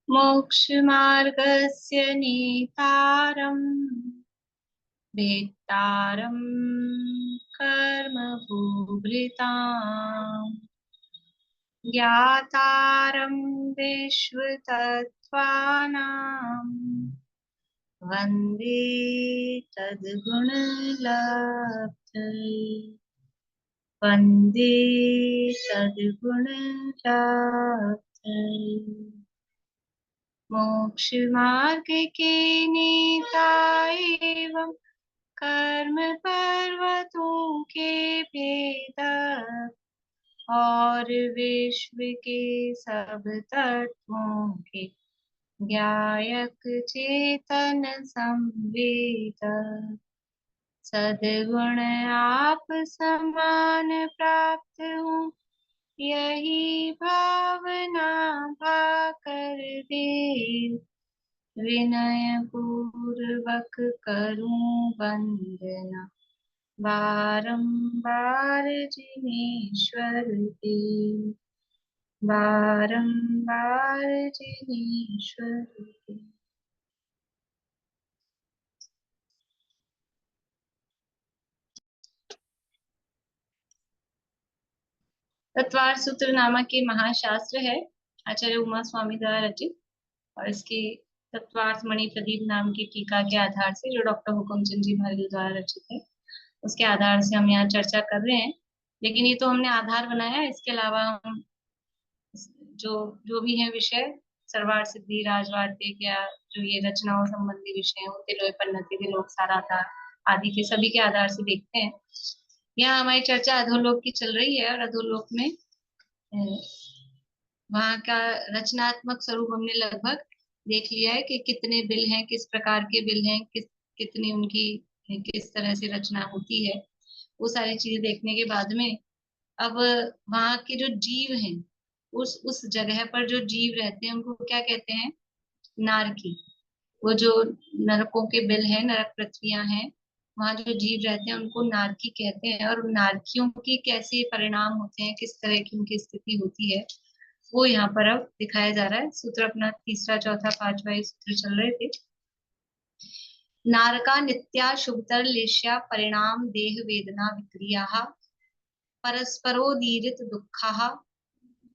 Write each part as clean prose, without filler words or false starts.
मोक्षमार्गस्य नेतारम् वेत्तारम् कर्मभूभृताम् ज्ञातारम् विश्वतत्त्वानाम् वन्दे तद्गुणलब्धये वन्दे तद्गुणलब्धये। मोक्षमार्ग के नेता एवं कर्म पर्वतों के भेदक और विश्व के सब तत्वों के ज्ञायक चेतन संवेदक सद्गुण आप समान प्राप्त हूँ यही भावना भाकर दे विनय पूर्वक करूं वंदना बारंबार जिनेश्वर के बारंबार जिनेश्वर के। तत्वार्थ सूत्र नामक के महाशास्त्र है आचार्य उमा स्वामी द्वारा रचित और इसके तत्वार्थ मणि प्रदीप नाम की टीका के आधार से जो डॉक्टर हुकुमचंद जी भार्गव द्वारा रचित है उसके आधार से हम यहाँ चर्चा कर रहे हैं। लेकिन ये तो हमने आधार बनाया है, इसके अलावा हम जो जो भी है विषय सर्वार्थ सिद्धि राजवार्तिक या जो ये रचनाओं संबंधी विषय हैं तिलोय पन्नति तिलोक साराधार आदि के सभी के आधार से देखते हैं। यहाँ हमारी चर्चा अधोलोक की चल रही है और अधोलोक में वहाँ का रचनात्मक स्वरूप हमने लगभग देख लिया है कि कितने बिल हैं, किस प्रकार के बिल हैं, कितनी उनकी किस तरह से रचना होती है। वो सारी चीजें देखने के बाद में अब वहाँ के जो जीव हैं उस जगह पर जो जीव रहते हैं उनको क्या कहते हैं? नारकी। वो जो नरकों के बिल हैं, नरक पृथ्वियां हैं, वहाँ जो जीव रहते हैं उनको नारकी कहते हैं। और नारकियों की कैसे परिणाम होते हैं, किस तरह की उनकी स्थिति होती है, वो यहाँ पर अब दिखाया जा रहा है। सूत्र अपना तीसरा चौथा पांचवा ये सूत्र चल रहे थे। नारका नित्या शुभतर लेश्या परिणाम देह वेदना विक्रिया परस्परोदीरित दुःखा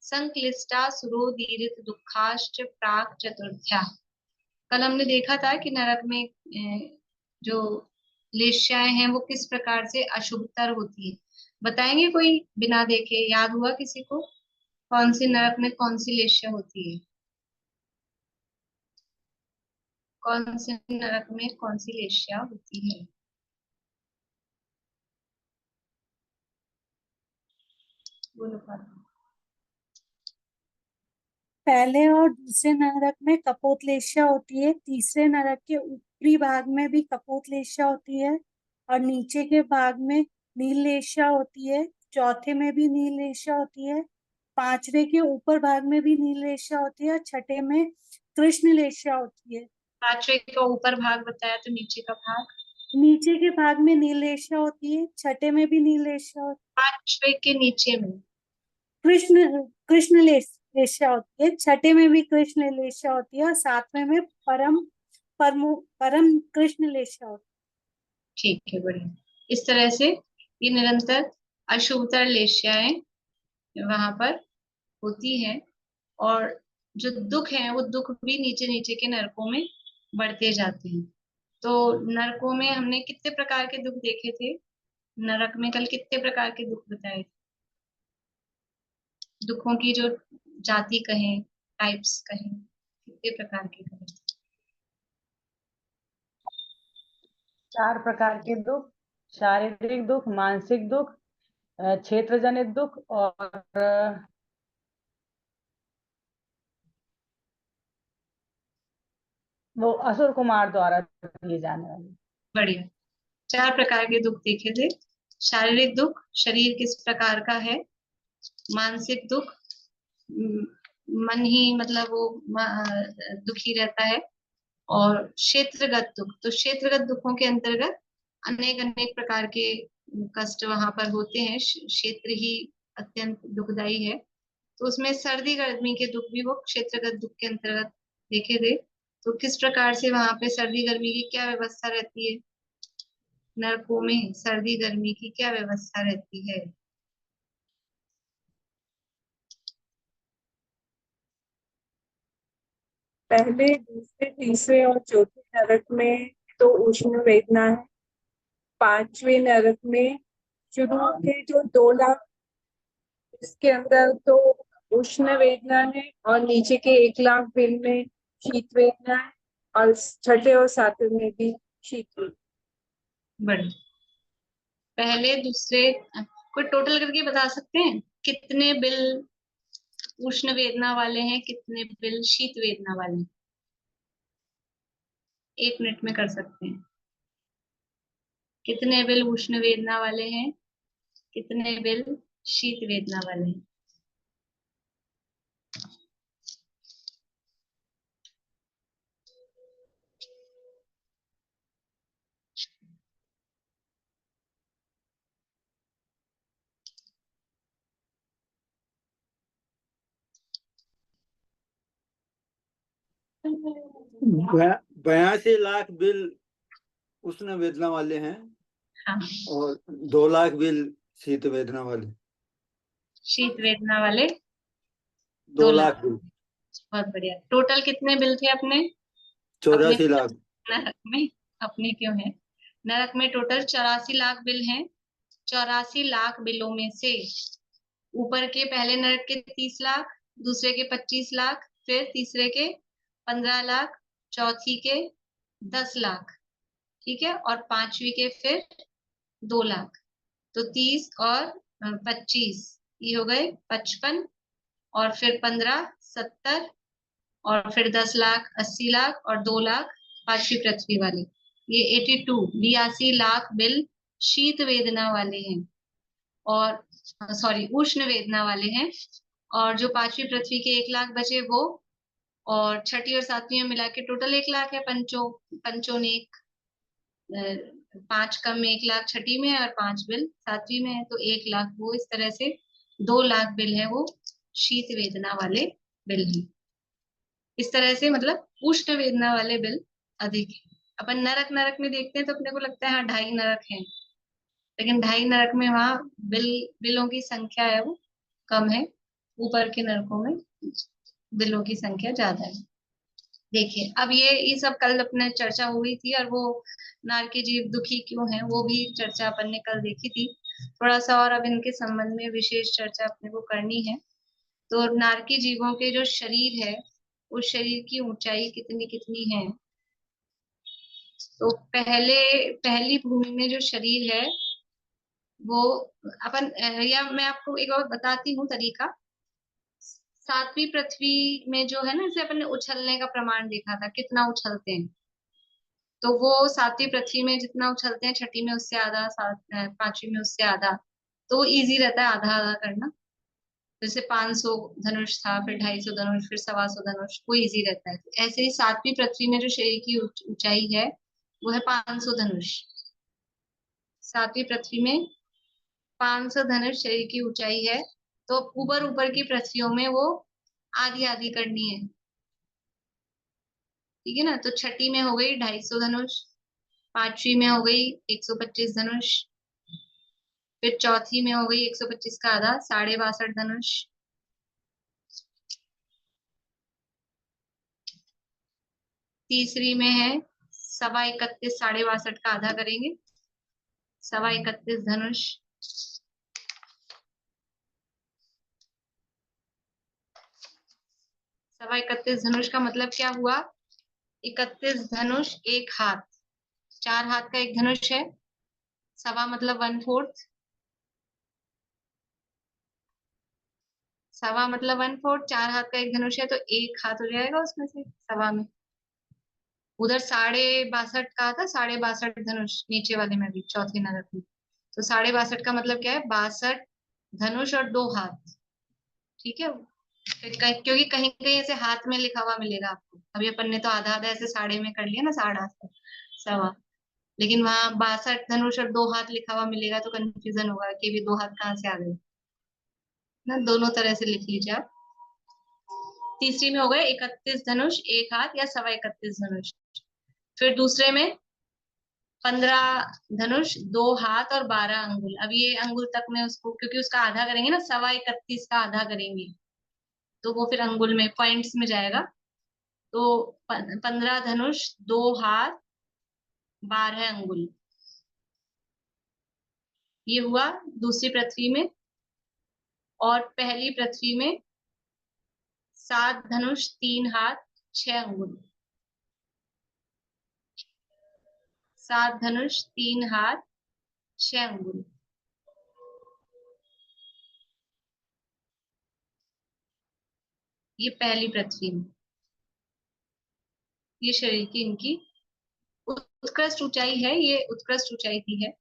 संक्लिष्टा सुरोदीरित दुःखाश्च प्राक चतुर्थ्या। कल हमने देखा था कि नरक में जो लेश्याएं हैं वो किस प्रकार से अशुभतर होती है। बताएंगे कोई बिना देखे? याद हुआ किसी को कौन सी नरक में कौन सी लेश्या होती है? कौन से नरक में कौन सी लेश्या होती है? बोलो। पहले और दूसरे नरक में कपोतलेश्या होती है, तीसरे नरक के ऊपरी भाग में भी कपोतलेश्या होती है और नीचे के भाग में नीललेश्या होती है, चौथे में भी नीललेश्या होती है, पांचवे के ऊपर भाग में भी नीललेश्या होती है और छठे में कृष्णलेश्या होती है। पांचवे का ऊपर भाग बताया तो नीचे का भाग? नीचे के भाग में नीललेश्या होती है, छठे में भी नीललेश्या होती है। पांचवे के नीचे में कृष्णलेश्या होती है, छठे में भी कृष्णलेश्या होती है और सातवें में परम कृष्णलेश्या होती ठीक है, बढ़िया। इस तरह से ये निरंतर अशुभतर लेश्याएं वहां पर होती है और जो दुख है वो दुख भी नीचे नीचे के नरकों में बढ़ते जाते हैं। तो नरकों में हमने कितने प्रकार के दुख देखे थे? नरक में कल कितने प्रकार के दुख बताए थे? दुखों की जो जाति कहें, टाइप्स कहें, कितने प्रकार के कहें? 4 प्रकार के दुख, शारीरिक दुख, मानसिक दुख, क्षेत्र जनित दुख और वो असुर कुमार द्वारा दिए जाने वाले। बढ़िया। 4 प्रकार के दुख देखे थे। शारीरिक दुख, शरीर किस प्रकार का है। मानसिक दुख, मन ही मतलब वो दुखी रहता है। और क्षेत्रगत दुख, तो क्षेत्रगत दुखों के अंतर्गत अनेक अनेक प्रकार के कष्ट वहां पर होते हैं। क्षेत्र ही अत्यंत दुखदाई है तो उसमें सर्दी गर्मी के दुख भी वो क्षेत्रगत दुख के अंतर्गत देखे गए। तो किस प्रकार से वहां पे सर्दी गर्मी की क्या व्यवस्था रहती है, नरकों में सर्दी गर्मी की क्या व्यवस्था रहती है? पहले, दूसरे, तीसरे और चौथे नरक में तो उष्ण वेदना है। पांचवें नरक में शुरू के जो 2 लाख, इसके अंदर तो उष्ण वेदना है, और नीचे के 1 लाख बिल में शीत वेदना है, और छठे और सातवें में भी शीत वेदना। बड़े पहले दूसरे कोई टोटल करके बता सकते हैं कितने बिल उष्ण वेदना वाले हैं, कितने बिल शीत वेदना वाले हैं? 1 मिनट में कर सकते हैं। कितने बिल उष्ण वेदना वाले हैं, कितने बिल शीत वेदना वाले हैं? बया- 82 लाख बिल उष्ण वेदना वाले हैं हाँ, और 2 लाख बिल शीत वेदना वाले। शीत वेदना वाले 2 2 लाख लाख। बिल। बहुत बढ़िया। टोटल कितने बिल थे अपने 84 लाख। नरक में? अपने क्यों है, नरक में टोटल 84 लाख बिल हैं। 84 लाख बिलों में से ऊपर के पहले नरक के 30 लाख, दूसरे के 25 लाख, फिर तीसरे के 15 लाख, चौथी के 10 लाख, ठीक है, और पांचवी के फिर 2 लाख। तो 30 और 25, ये हो गए 55, और फिर 15 70, और फिर 10 लाख 80 लाख, और 2 लाख पांचवी पृथ्वी वाले। ये 82 बिल शीत वेदना वाले हैं, और सॉरी उष्ण वेदना वाले हैं। और जो पांचवी पृथ्वी के 1 लाख बचे वो, और छठी और सातवीं में मिला के टोटल 1 लाख है। पंचों ने 5 कम में 1 लाख छठी में है, और 5 बिल सातवीं में है, तो 1 लाख। वो इस तरह से 2 लाख बिल है वो शीत वेदना वाले बिल हैं। इस तरह से मतलब उष्ण वेदना वाले बिल अधिक है। अपन नरक नरक में देखते हैं तो अपने को लगता है हाँ 2.5 नरक है, लेकिन 2.5 नरक में वहां बिलों की संख्या है वो कम है। ऊपर के नरकों में बिलों की संख्या ज्यादा है। देखिए अब ये सब कल अपने चर्चा हुई थी, और वो नारकी जीव दुखी क्यों है वो भी चर्चा अपन ने कल देखी थी। थोड़ा सा और अब इनके संबंध में विशेष चर्चा अपने को करनी है। तो नारकी जीवों के जो शरीर है, उस शरीर की ऊंचाई कितनी कितनी है? तो पहली भूमि में जो शरीर है वो अपन या मैं आपको एक और बताती हूँ तरीका। सातवीं पृथ्वी में जो है ना, जैसे अपन ने उछलने का प्रमाण देखा था, कितना उछलते हैं, तो वो सातवीं पृथ्वी में जितना उछलते हैं, छठी में उससे आधा, पांचवी में उससे आधा। तो इजी रहता है आधा आधा करना। जैसे 500 धनुष था, फिर 250 धनुष, फिर 125 धनुष, वो इजी रहता है। तो ऐसे ही सातवीं पृथ्वी में जो शरीर की ऊंचाई है वो है 500 धनुष। सातवीं पृथ्वी में 500 धनुष शरीर की ऊंचाई है। तो ऊपर ऊपर की पृथ्वियों में वो आधी आधी करनी है, ठीक है ना। तो छठी में हो गई 250 धनुष, पांचवी में हो गई 125 धनुष, फिर चौथी में हो गई 125 का आधा 62.5 धनुष, तीसरी में है 31.25 62 का आधा करेंगे 31.25 धनुष, सवा 31 धनुष का मतलब क्या हुआ? 31 धनुष 1 हाथ, 4 हाथ का एक धनुष है। सवा मतलब 1/4, सवा मतलब 1/4, 4 हाथ का एक धनुष है, तो 1 हाथ हो जाएगा उसमें से सवा में। उधर 62.5 का था, 62.5 धनुष नीचे वाले में भी चौथे नरक में। तो 62.5 का मतलब क्या है? 62 धनुष और 2 हाथ, ठीक है। क्योंकि कहीं कहीं ऐसे हाथ में लिखा हुआ मिलेगा आपको। अभी अपन ने तो आधा आधा ऐसे साढ़े में कर लिया ना, 8.5 सवा, लेकिन वहां 62 धनुष और 2 हाथ लिखा हुआ मिलेगा तो कंफ्यूजन होगा कि भी 2 हाथ कहाँ से आ गए। ना, दोनों तरह से लिख लीजिए आप। तीसरी में हो गए 31 धनुष 1 हाथ या 31.25 धनुष। फिर दूसरे में 15 धनुष 2 हाथ और 12 अंगुल। अब ये अंगुल तक में उसको, क्योंकि उसका आधा करेंगे ना, 31.25 का आधा करेंगे तो वो फिर अंगुल में पॉइंट्स में जाएगा। तो 15 धनुष 2 हाथ 12 अंगुल, ये हुआ दूसरी पृथ्वी में। और पहली पृथ्वी में 7 धनुष 3 हाथ 6 अंगुल। 7 धनुष 3 हाथ 6 अंगुल। ये पहली पृथ्वी में। ये शरीर की इनकी उत्कृष्ट ऊंचाई है, ये उत्कृष्ट ऊंचाई की है।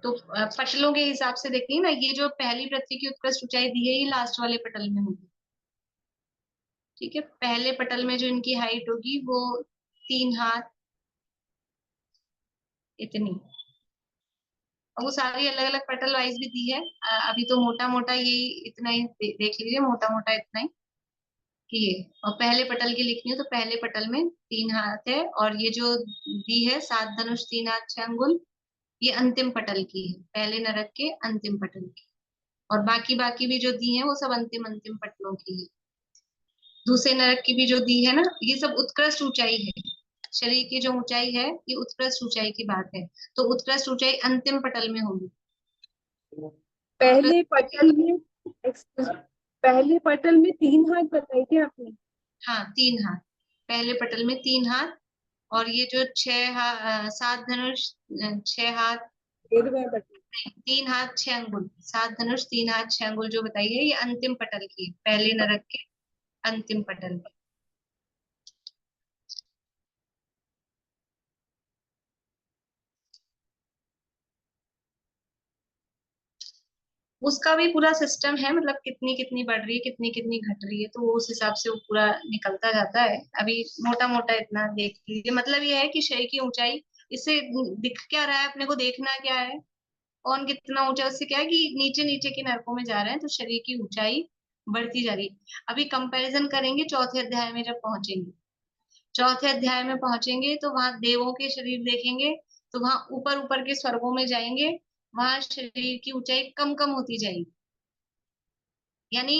तो पटलों के हिसाब से देखिए ना, ये जो पहली पृथ्वी की उत्कृष्ट ऊंचाई दी है ये लास्ट वाले पटल में होगी। ठीक है, पहले पटल में जो इनकी हाइट होगी वो 3 हाथ इतनी। और वो सारी अलग अलग पटल वाइज भी दी है। अभी तो मोटा मोटा यही इतना ही देख लीजिए, मोटा मोटा इतना ही कि ये। और पहले पटल की लिखनी हो तो पहले पटल में 3 हाथ है, और ये जो दी है 7 धनुष 3 हाथ 6 अंगुल, ये अंतिम पटल की है, पहले नरक के अंतिम पटल की। और बाकी बाकी भी जो दी है वो सब अंतिम अंतिम पटलों की है। दूसरे नरक की भी जो दी है ना, ये सब उत्कृष्ट ऊंचाई है। शरीर की जो ऊंचाई है ये उत्कृष्ट ऊंचाई की बात है, तो उत्कृष्ट ऊंचाई अंतिम पटल में होगी। पहले पटल में पहले पटल में 3 हाथ बताई थी आपने। हाँ, 3 हाथ, पहले पटल में 3 हाथ। और ये जो 7 धनुष 6 हाथ 3 हाथ 6 अंगुल, 7 धनुष 3 हाथ 6 अंगुल जो बताई है ये अंतिम पटल की है, पहले नरक के अंतिम पटल की। उसका भी पूरा सिस्टम है, मतलब कितनी कितनी बढ़ रही है, कितनी कितनी घट रही है, तो वो उस हिसाब से वो पूरा निकलता जाता है। अभी मोटा मोटा इतना देख लीजिए। मतलब ये है कि शरीर की ऊंचाई, इससे दिख क्या रहा है अपने को, देखना क्या है, कौन कितना ऊंचा, उससे क्या है कि नीचे नीचे के नरकों में जा रहे हैं तो शरीर की ऊंचाई बढ़ती जा रही है। अभी कंपैरिजन करेंगे चौथे अध्याय में, जब पहुंचेंगे चौथे अध्याय में पहुंचेंगे तो वहां देवों के शरीर देखेंगे, तो वहां ऊपर ऊपर के स्वर्गों में जाएंगे, वहां शरीर की ऊंचाई कम कम होती जाएगी। यानी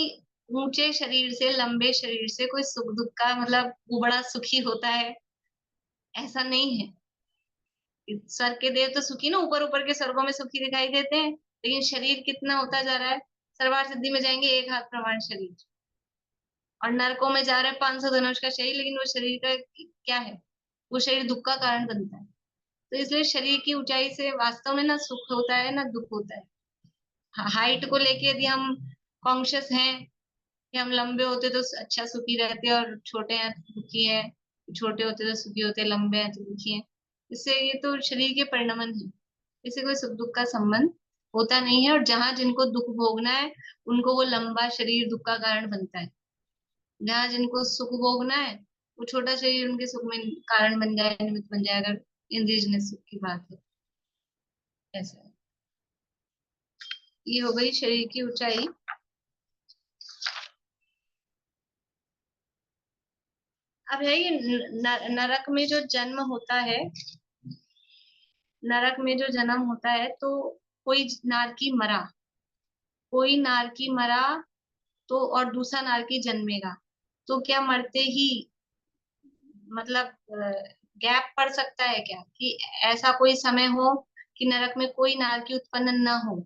ऊंचे शरीर से, लंबे शरीर से कोई सुख दुख का मतलब वो बड़ा सुखी होता है, ऐसा नहीं है। स्वर्ग के देव तो सुखी ना, ऊपर ऊपर के स्वर्गों में सुखी दिखाई देते हैं, लेकिन शरीर कितना होता जा रहा है। सर्वार सिद्धि में जाएंगे 1 हाथ प्रमाण शरीर, और नरकों में जा रहे हैं 500 धनुष का शरीर, लेकिन वो शरीर का क्या है, वो शरीर दुख का कारण बनता है। तो इसलिए शरीर की ऊंचाई से वास्तव में ना सुख होता है ना दुख होता है। हाइट को लेके यदि हम कॉन्शियस हैं कि हम लंबे होते तो अच्छा सुखी रहते, और छोटे हैं तो दुखी है, छोटे होते तो सुखी होते, लंबे हैं तो दुखी है, इससे ये तो शरीर के परिणमन है, इससे कोई सुख दुख का संबंध होता नहीं है। और जहां जिनको दुख भोगना है उनको वो लंबा शरीर दुख का कारण बनता है, जहाँ जिनको सुख भोगना है वो छोटा शरीर उनके सुख में कारण बन जाए, निमित्त बन जाए, अगर इंद्रियजन्य सुख की बात है। ऐसा है। ये हो गई शरीर की ऊंचाई। अब है ये नरक में जो जन्म होता है, नरक में जो जन्म होता है, तो कोई नारकी मरा, कोई नारकी मरा तो और दूसरा नारकी जन्मेगा, तो क्या मरते ही मतलब गैप पड़ सकता है क्या, कि ऐसा कोई समय हो कि नरक में कोई नारकी उत्पन्न न हो,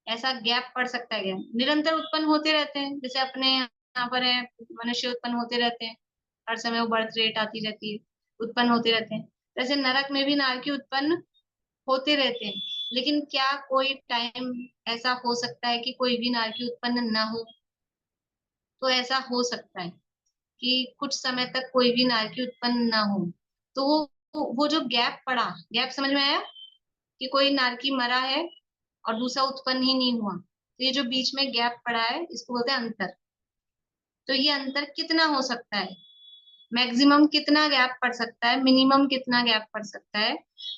ऐसा गैप पड़ सकता है क्या? निरंतर उत्पन्न होते रहते हैं, जैसे अपने यहाँ पर है मनुष्य उत्पन्न होते रहते हैं, हर समय वो बर्थ रेट आती रहती है, उत्पन्न होते रहते हैं। वैसे नरक में भी नारकी उत्पन्न होते रहते हैं, लेकिन क्या कोई टाइम ऐसा हो सकता है कि कोई भी नारकी उत्पन्न ना हो? तो ऐसा हो सकता है कि कुछ समय तक कोई भी नारकी उत्पन्न ना हो। तो वो जो गैप पड़ा, गैप समझ में आया, कि कोई नारकी मरा है और दूसरा उत्पन्न ही नहीं हुआ, तो ये जो बीच में गैप पड़ा है इसको बोलते हैं अंतर। तो ये अंतर कितना हो सकता है, मैक्सिमम कितना गैप पड़ सकता है, मिनिमम कितना गैप पड़ सकता है,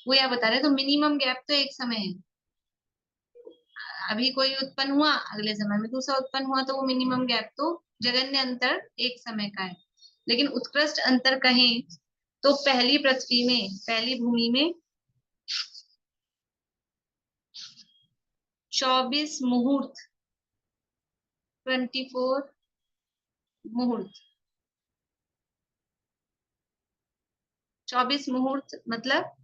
वो यह बता रहे हैं। तो मिनिमम गैप तो 1 समय है, अभी कोई उत्पन्न हुआ, अगले समय में दूसरा उत्पन्न हुआ, तो वो मिनिमम गैप तो जगन्य अंतर एक समय का है। लेकिन उत्कृष्ट अंतर कहें तो पहली पृथ्वी में, पहली भूमि में 24 मुहूर्त, 24 मुहूर्त, 24 मुहूर्त मतलब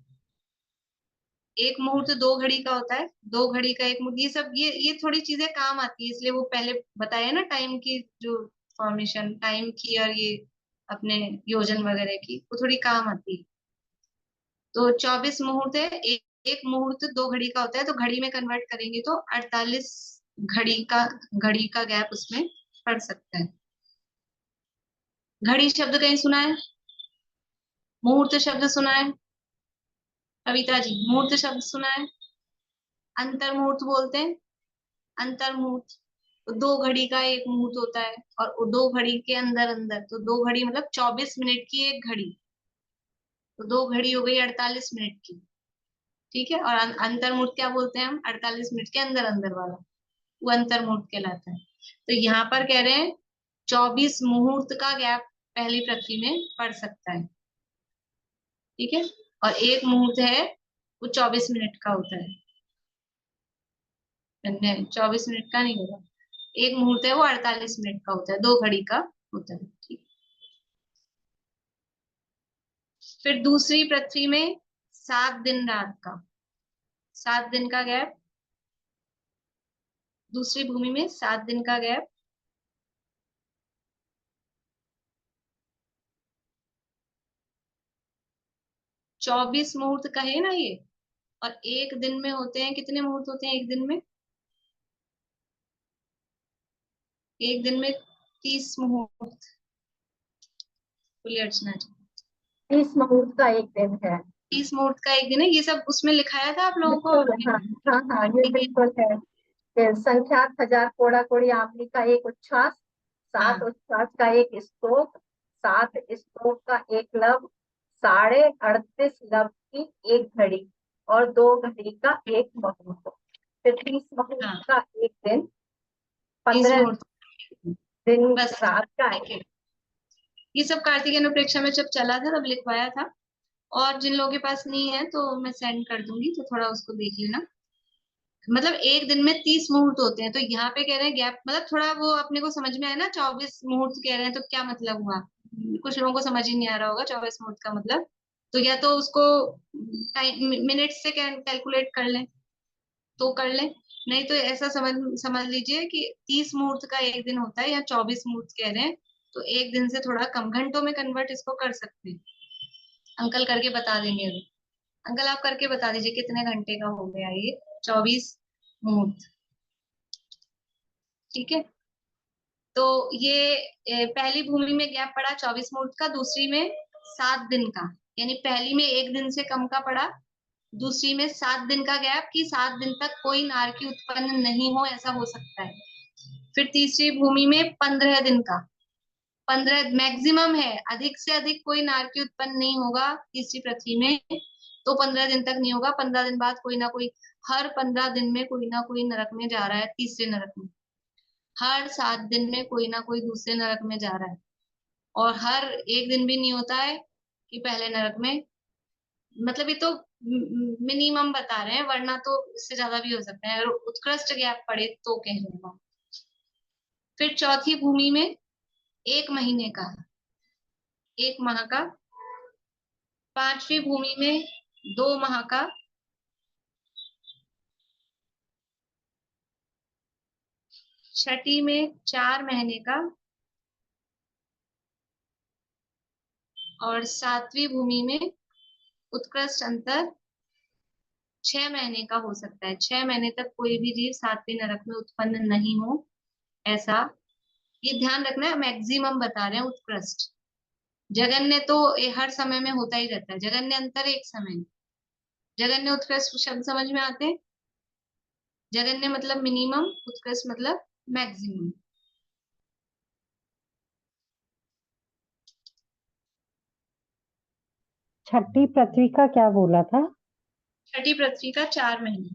एक मुहूर्त 2 घड़ी का होता है, 2 घड़ी का एक मुहूर्त, ये सब ये थोड़ी चीजें काम आती है, इसलिए वो पहले बताया ना टाइम की जो फॉर्मेशन, टाइम की और ये अपने योजन वगैरह की, वो थोड़ी काम आती है। तो 24 मुहूर्त है, एक मुहूर्त 2 घड़ी का होता है, तो घड़ी में कन्वर्ट करेंगे तो 48 घड़ी का गैप उसमें पड़ सकता है। घड़ी शब्द कहीं सुना है? मुहूर्त शब्द सुना है? कविता जी, मुहूर्त शब्द सुना है? अंतर मुहूर्त बोलते हैं, अंतर मुहूर्त। तो 2 घड़ी का एक मुहूर्त होता है, और 2 घड़ी के अंदर अंदर, तो 2 घड़ी मतलब 24 मिनट की एक घड़ी, तो 2 घड़ी हो गई 48 मिनट की। ठीक है, और अंतर मुहूर्त क्या बोलते हैं हम? 48 मिनट के अंदर अंदर वाला, वो अंतर मुहूर्त कहलाता है। तो यहाँ पर कह रहे हैं 24 मुहूर्त का गैप पहली पृथ्वी में पड़ सकता है। ठीक है, और एक मुहूर्त है वो 24 मिनट का होता है, नहीं 24 मिनट का नहीं होगा, एक मुहूर्त है वो 48 मिनट का होता है, 2 घड़ी का होता है। ठीक, फिर दूसरी पृथ्वी में 7 दिन रात का, 7 दिन का गैप, दूसरी भूमि में 7 दिन का गैप, चौबीस मुहूर्त का है ना ये, और एक दिन में होते हैं कितने मुहूर्त होते हैं एक दिन में? एक दिन में 30 मुहूर्त। बोलिए अर्चना जी। 30 मुहूर्त का एक दिन है। 30 मुहूर्त का एक दिन है, ये सब उसमें लिखाया था आप लोगों को? बिल्कुल, हाँ हाँ हाँ, ये बिल्कुल है। संख्यात हजार कोड़ा कोड़ी आमली का एक उच्छ्वास, 7 हाँ उच्छ्वास का एक स्तोक, 7 स्तोक का एक लब, 38.5 लब की एक घड़ी और 2 घड़ी का एक मुहूर्त। फिर 30 मुहूर्त हाँ, का एक दिन, 30 15 मुहूर्त दिन बस। रात का देखिए, ये सब कार्तिक अनुप्रेक्षा में जब चला था तब लिखवाया था, और जिन लोगों के पास नहीं है तो मैं सेंड कर दूंगी, तो थोड़ा उसको देख लेना। मतलब एक दिन में 30 मुहूर्त होते हैं, तो यहाँ पे कह रहे हैं गैप, मतलब थोड़ा वो अपने को समझ में आया ना, 24 मुहूर्त कह रहे हैं तो क्या मतलब हुआ, कुछ लोगों को समझ ही नहीं आ रहा होगा 24 मुहूर्त का मतलब। तो या तो उसको टाइम मिनट से कैलकुलेट कर लें तो कर लें, नहीं तो ऐसा समझ समझ लीजिए कि 30 मुहूर्त का एक दिन होता है, या 24 मुहूर्त कह रहे हैं, तो एक दिन से थोड़ा कम घंटों में कन्वर्ट इसको कर सकते हैं। अंकल करके बता देंगे अभी। अंकल आप करके बता दीजिए कितने घंटे का हो गया ये 24 मुहूर्त। ठीक है, तो ये पहली भूमि में गैप पड़ा 24 मुहूर्त का, दूसरी में 7 दिन का, यानी पहली में एक दिन से कम का पड़ा, दूसरी में 7 दिन का गैप, कि 7 दिन तक कोई नारकी उत्पन्न नहीं हो, ऐसा हो सकता है। फिर तीसरी भूमि में 15 दिन का, 15 मैक्सिमम है, अधिक से अधिक कोई नारकी उत्पन्न नहीं होगा तीसरी पृथ्वी में, तो 15 दिन तक नहीं होगा, 15 दिन बाद कोई ना कोई, हर 15 दिन में कोई ना कोई नरक में जा रहा है, तीसरे नरक में, हर 7 दिन में कोई ना कोई दूसरे नरक में जा रहा है, और हर एक दिन भी नहीं होता है कि पहले नरक में, मतलब ये तो मिनिमम बता रहे हैं, वरना तो इससे ज्यादा भी हो सकता है, अगर उत्कृष्ट गैप पड़े तो कह रहे हैं। फिर चौथी भूमि में 1 महीने का, 1 माह का, पांचवी भूमि में 2 माह का, छठी में 4 महीने का, और सातवीं भूमि में उत्कृष्ट अंतर 6 महीने का हो सकता है। 6 महीने तक कोई भी जीव 7वें नरक में उत्पन्न नहीं हो, ऐसा ये ध्यान रखना है, मैक्सिमम बता रहे हैं उत्कृष्ट। जगन्य तो हर समय में होता ही रहता है, जगन्य अंतर एक समय, जगन्य उत्कृष्ट शब्द समझ में आते हैं? जगन्य मतलब मिनिमम, उत्कृष्ट मतलब मैक्सिमम। छठी पृथ्वी का क्या बोला था? छठी पृथ्वी का 4 महीने।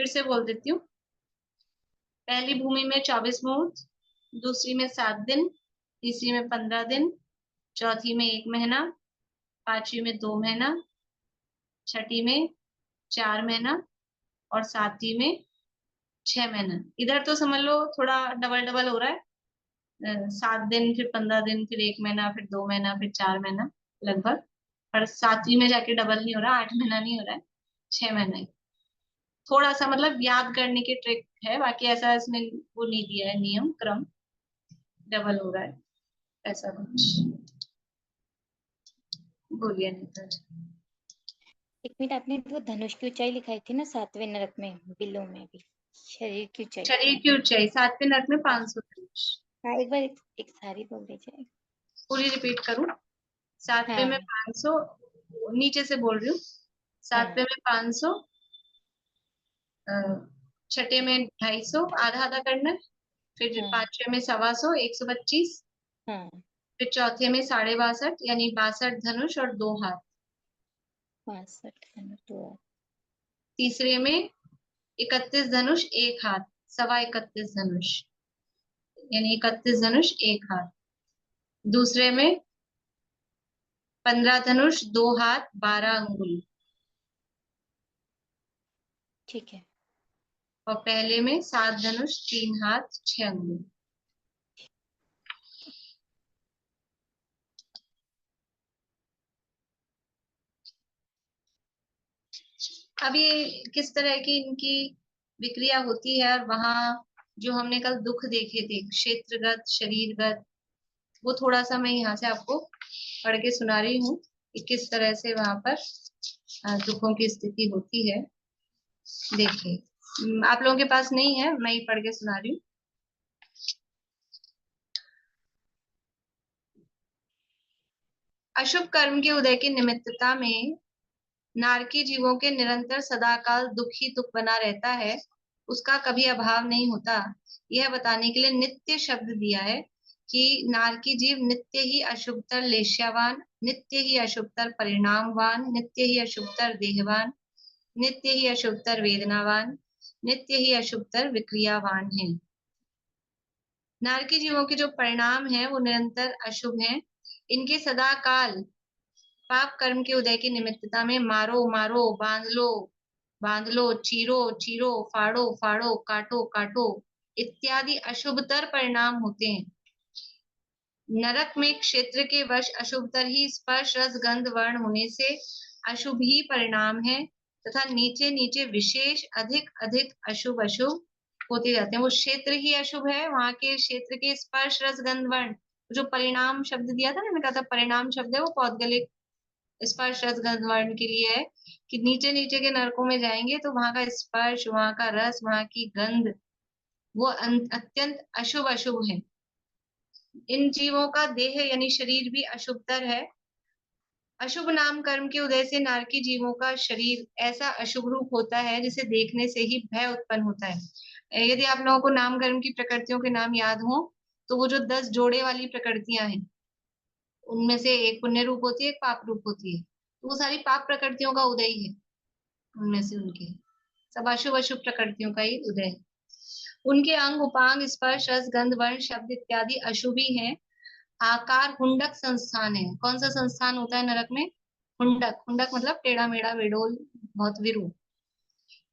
फिर से बोल देती हूँ। पहली भूमि में 24 मुहूर्त, दूसरी में 7 दिन, तीसरी में 15 दिन, चौथी में 1 महीना, पांचवी में 2 महीना, छठी में 4 महीना और सातवीं में 6 महीना। इधर तो समझ लो थोड़ा डबल डबल हो रहा है, 7 दिन फिर 15 दिन फिर 1 महीना फिर 2 महीना फिर 4 महीना लगभग। पर सातवीं में जाके डबल नहीं हो रहा, 8 महीना नहीं हो रहा है, 6 महीना ही। थोड़ा सा मतलब याद करने की ट्रिक है, बाकी ऐसा इसमें वो नहीं दिया है नियम क्रम डबल हो रहा है ऐसा कुछ। बोलिए नेता जी। एक मिनट, आपने वो धनुष की ऊंचाई लिखाई थी ना 7वें नरक में, बिलों में भी शरीर की ऊंचाई। शरीर की ऊंचाई 7वें नरक में 500 धनुष। हाँ, एक बार एक सारी बोल दीजिए। पूरी रिपीट करूं? 7वें हाँ में 500, नीचे से बोल रही हूँ। 7वें में 500, छठे में 250, आधा आधा करना है। फिर हाँ पांचवे में 125, 125। हाँ फिर चौथे में 62.5 यानी 62 धनुष और 2 हाथ। 62 तो तीसरे में 31 धनुष 1 हाथ, 31.25 धनुष यानी 31 धनुष 1 हाथ। दूसरे में 15 धनुष 2 हाथ 12 अंगुल। ठीक है। और पहले में 7 धनुष 3 हाथ 6 अंगुल। अब ये किस तरह की इनकी विक्रिया होती है, और वहां जो हमने कल दुख देखे थे क्षेत्रगत शरीरगत, वो थोड़ा सा मैं यहाँ से आपको पढ़ के सुना रही हूँ कि किस तरह से वहां पर दुखों की स्थिति होती है। देखिए, आप लोगों के पास नहीं है, मैं ही पढ़ के सुना रही हूँ। अशुभ कर्म के उदय की निमित्तता में नारकी जीवों के निरंतर सदाकाल दुख ही दुख बना रहता है, उसका कभी अभाव नहीं होता। यह बताने के लिए नित्य शब्द दिया है कि नारकी जीव नित्य ही अशुभतर लेश्यावान, नित्य ही अशुभतर परिणामवान, नित्य ही अशुभतर देहवान, नित्य ही अशुभतर वेदनावान, नित्य ही अशुभतर विक्रियावान है। नारकी जीवों के जो परिणाम है वो निरंतर अशुभ हैं। इनके सदा काल पाप कर्म के उदय की निमित्तता में मारो मारो, बांध लो, चीरो चीरो, फाड़ो फाड़ो, काटो काटो इत्यादि अशुभतर परिणाम होते हैं। नरक में क्षेत्र के वश अशुभतर ही स्पर्श रस गंध वर्ण होने से अशुभ ही परिणाम है, तथा नीचे नीचे विशेष अधिक अधिक अशुभ अशुभ होते जाते हैं। वो क्षेत्र ही अशुभ है, वहां के क्षेत्र के स्पर्श रस गंध वर्ण, जो परिणाम शब्द दिया था ना, मैंने कहा था परिणाम शब्द है वो पौद्गलिक स्पर्श रस गंध वर्ण के लिए है कि नीचे नीचे के नरकों में जाएंगे तो वहां का स्पर्श, वहां का रस, वहां की गंध वो अत्यंत अशुभ अशुभ है। इन जीवों का देह यानी शरीर भी अशुभतर है। अशुभ नाम कर्म के उदय से नारकी जीवों का शरीर ऐसा अशुभ रूप होता है जिसे देखने से ही भय उत्पन्न होता है। यदि आप लोगों को नाम कर्म की प्रकृतियों के नाम याद हो तो वो जो 10 जोड़े वाली प्रकृतियां हैं उनमें से एक पुण्य रूप होती है, एक पाप रूप होती है। तो वो सारी पाप प्रकृतियों का उदय है, उनमें से उनके सब अशुभ अशुभ प्रकृतियों का ही उदय है। उनके अंग उपांग स्पर्श रस गंध वर्ण शब्द इत्यादि अशुभ ही है। आकार हुंडक संस्थान है। कौन सा संस्थान होता है नरक में? हुंडक। हुंडक मतलब टेढ़ा मेढ़ा विडोल बहुत विरूप।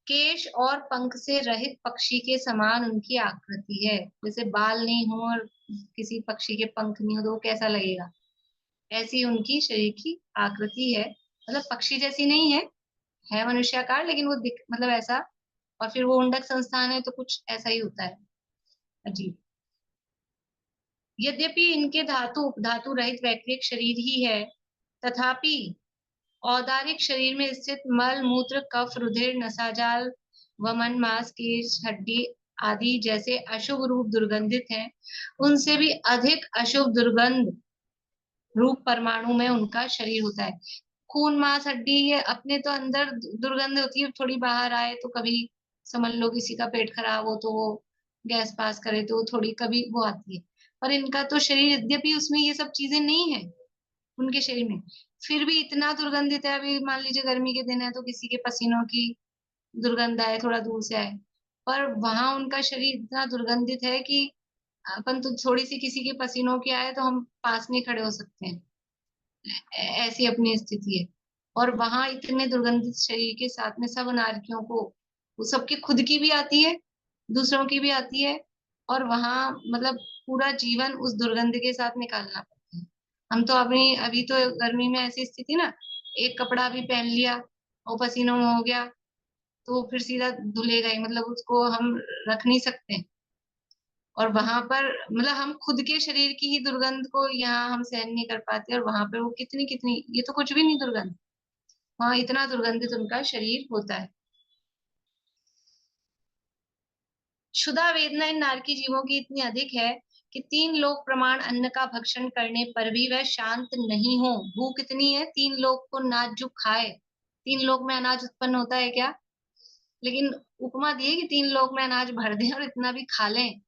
केश और पंख से रहित पक्षी के समान उनकी आकृति है। जैसे बाल नहीं हो और किसी पक्षी के पंख नहीं हो तो वो कैसा लगेगा, ऐसी उनकी शरीर की आकृति है। मतलब पक्षी जैसी नहीं है मनुष्याकार, लेकिन वो मतलब ऐसा। और फिर वो उंडक संस्थान है तो कुछ ऐसा ही होता है, अजीब। यद्यपि इनके धातु उपधातु रहित वैक्रिक शरीर ही है, तथापि औदारिक शरीर में स्थित मल मूत्र कफ रुधिर नसाजाल वमन मांस कीश हड्डी आदि जैसे अशुभ रूप दुर्गंधित हैं, उनसे भी अधिक अशुभ दुर्गंध रूप परमाणु में उनका शरीर होता है। खून मांस हड्डी ये अपने तो अंदर दुर्गंध होती है, थोड़ी बाहर आए तो कभी समझ लो किसी का पेट खराब हो तो वो गैस पास करे तो थोड़ी कभी वो आती है। पर इनका तो शरीर यद्यपि उसमें ये सब चीजें नहीं है उनके शरीर में, फिर भी इतना दुर्गंधित है। अभी मान लीजिए गर्मी के दिन है तो किसी के पसीनों की दुर्गंध आए, थोड़ा दूर से आए, पर वहां उनका शरीर इतना दुर्गंधित है कि अपन तो थोड़ी सी किसी के पसीनों की आए तो हम पास नहीं खड़े हो सकते हैं, ऐसी अपनी स्थिति है। और वहां इतने दुर्गंधित शरीर के साथ में सब नारकियों को, वो सबकी खुद की भी आती है, दूसरों की भी आती है, और वहां मतलब पूरा जीवन उस दुर्गंध के साथ निकालना पड़ता है। हम तो अभी अभी तो गर्मी में ऐसी स्थिति ना, एक कपड़ा भी पहन लिया और पसीनों में हो गया तो फिर सीधा धुलेगा ही, मतलब उसको हम रख नहीं सकते। और वहां पर मतलब हम खुद के शरीर की ही दुर्गंध को यहाँ हम सहन नहीं कर पाते, और वहां पर वो कितनी कितनी, ये तो कुछ भी नहीं दुर्गंध, वहां इतना दुर्गंधित उनका शरीर होता है। क्षुधा वेदना इन नारकी जीवों की इतनी अधिक है कि 3 लोक प्रमाण अन्न का भक्षण करने पर भी वह शांत नहीं हो। भूख इतनी है, 3 लोक को नाच जो खाए। 3 लोक में अनाज उत्पन्न होता है क्या? लेकिन उपमा दी है कि 3 लोक में अनाज भर दें और इतना भी खा लें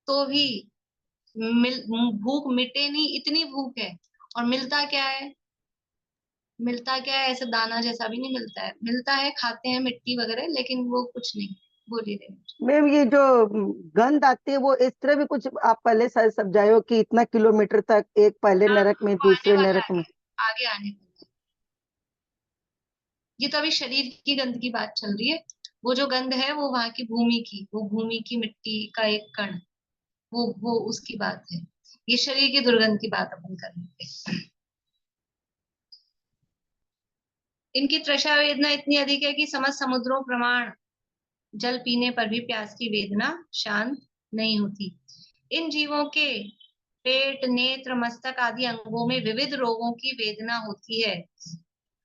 तो भी भूख मिटे नहीं, इतनी भूख है। और मिलता क्या है? मिलता क्या है? ऐसे दाना जैसा भी नहीं मिलता है, मिलता है खाते हैं मिट्टी वगैरह, लेकिन वो कुछ नहीं। बोलिए रहे। मैम ये जो गंध आती है वो इस तरह भी कुछ आप पहले शायद समझाए हो कि इतना किलोमीटर तक, एक पहले हाँ, नरक में वो आने दूसरे वाला नरक है, में। आगे आने वाला है। ये तो अभी शरीर की गंध की बात चल रही है। वो जो गंध है वो वहां की भूमि की, वो भूमि की मिट्टी का एक कण, वो उसकी बात है। ये शरीर की दुर्गंध की बात अपन कर रहे थे। इनकी तृषा वेदना इतनी अधिक है कि समस्त समुद्रों प्रमाण जल पीने पर भी प्यास की वेदना शांत नहीं होती। इन जीवों के पेट, नेत्र, मस्तक आदि अंगों में विविध रोगों की वेदना होती है।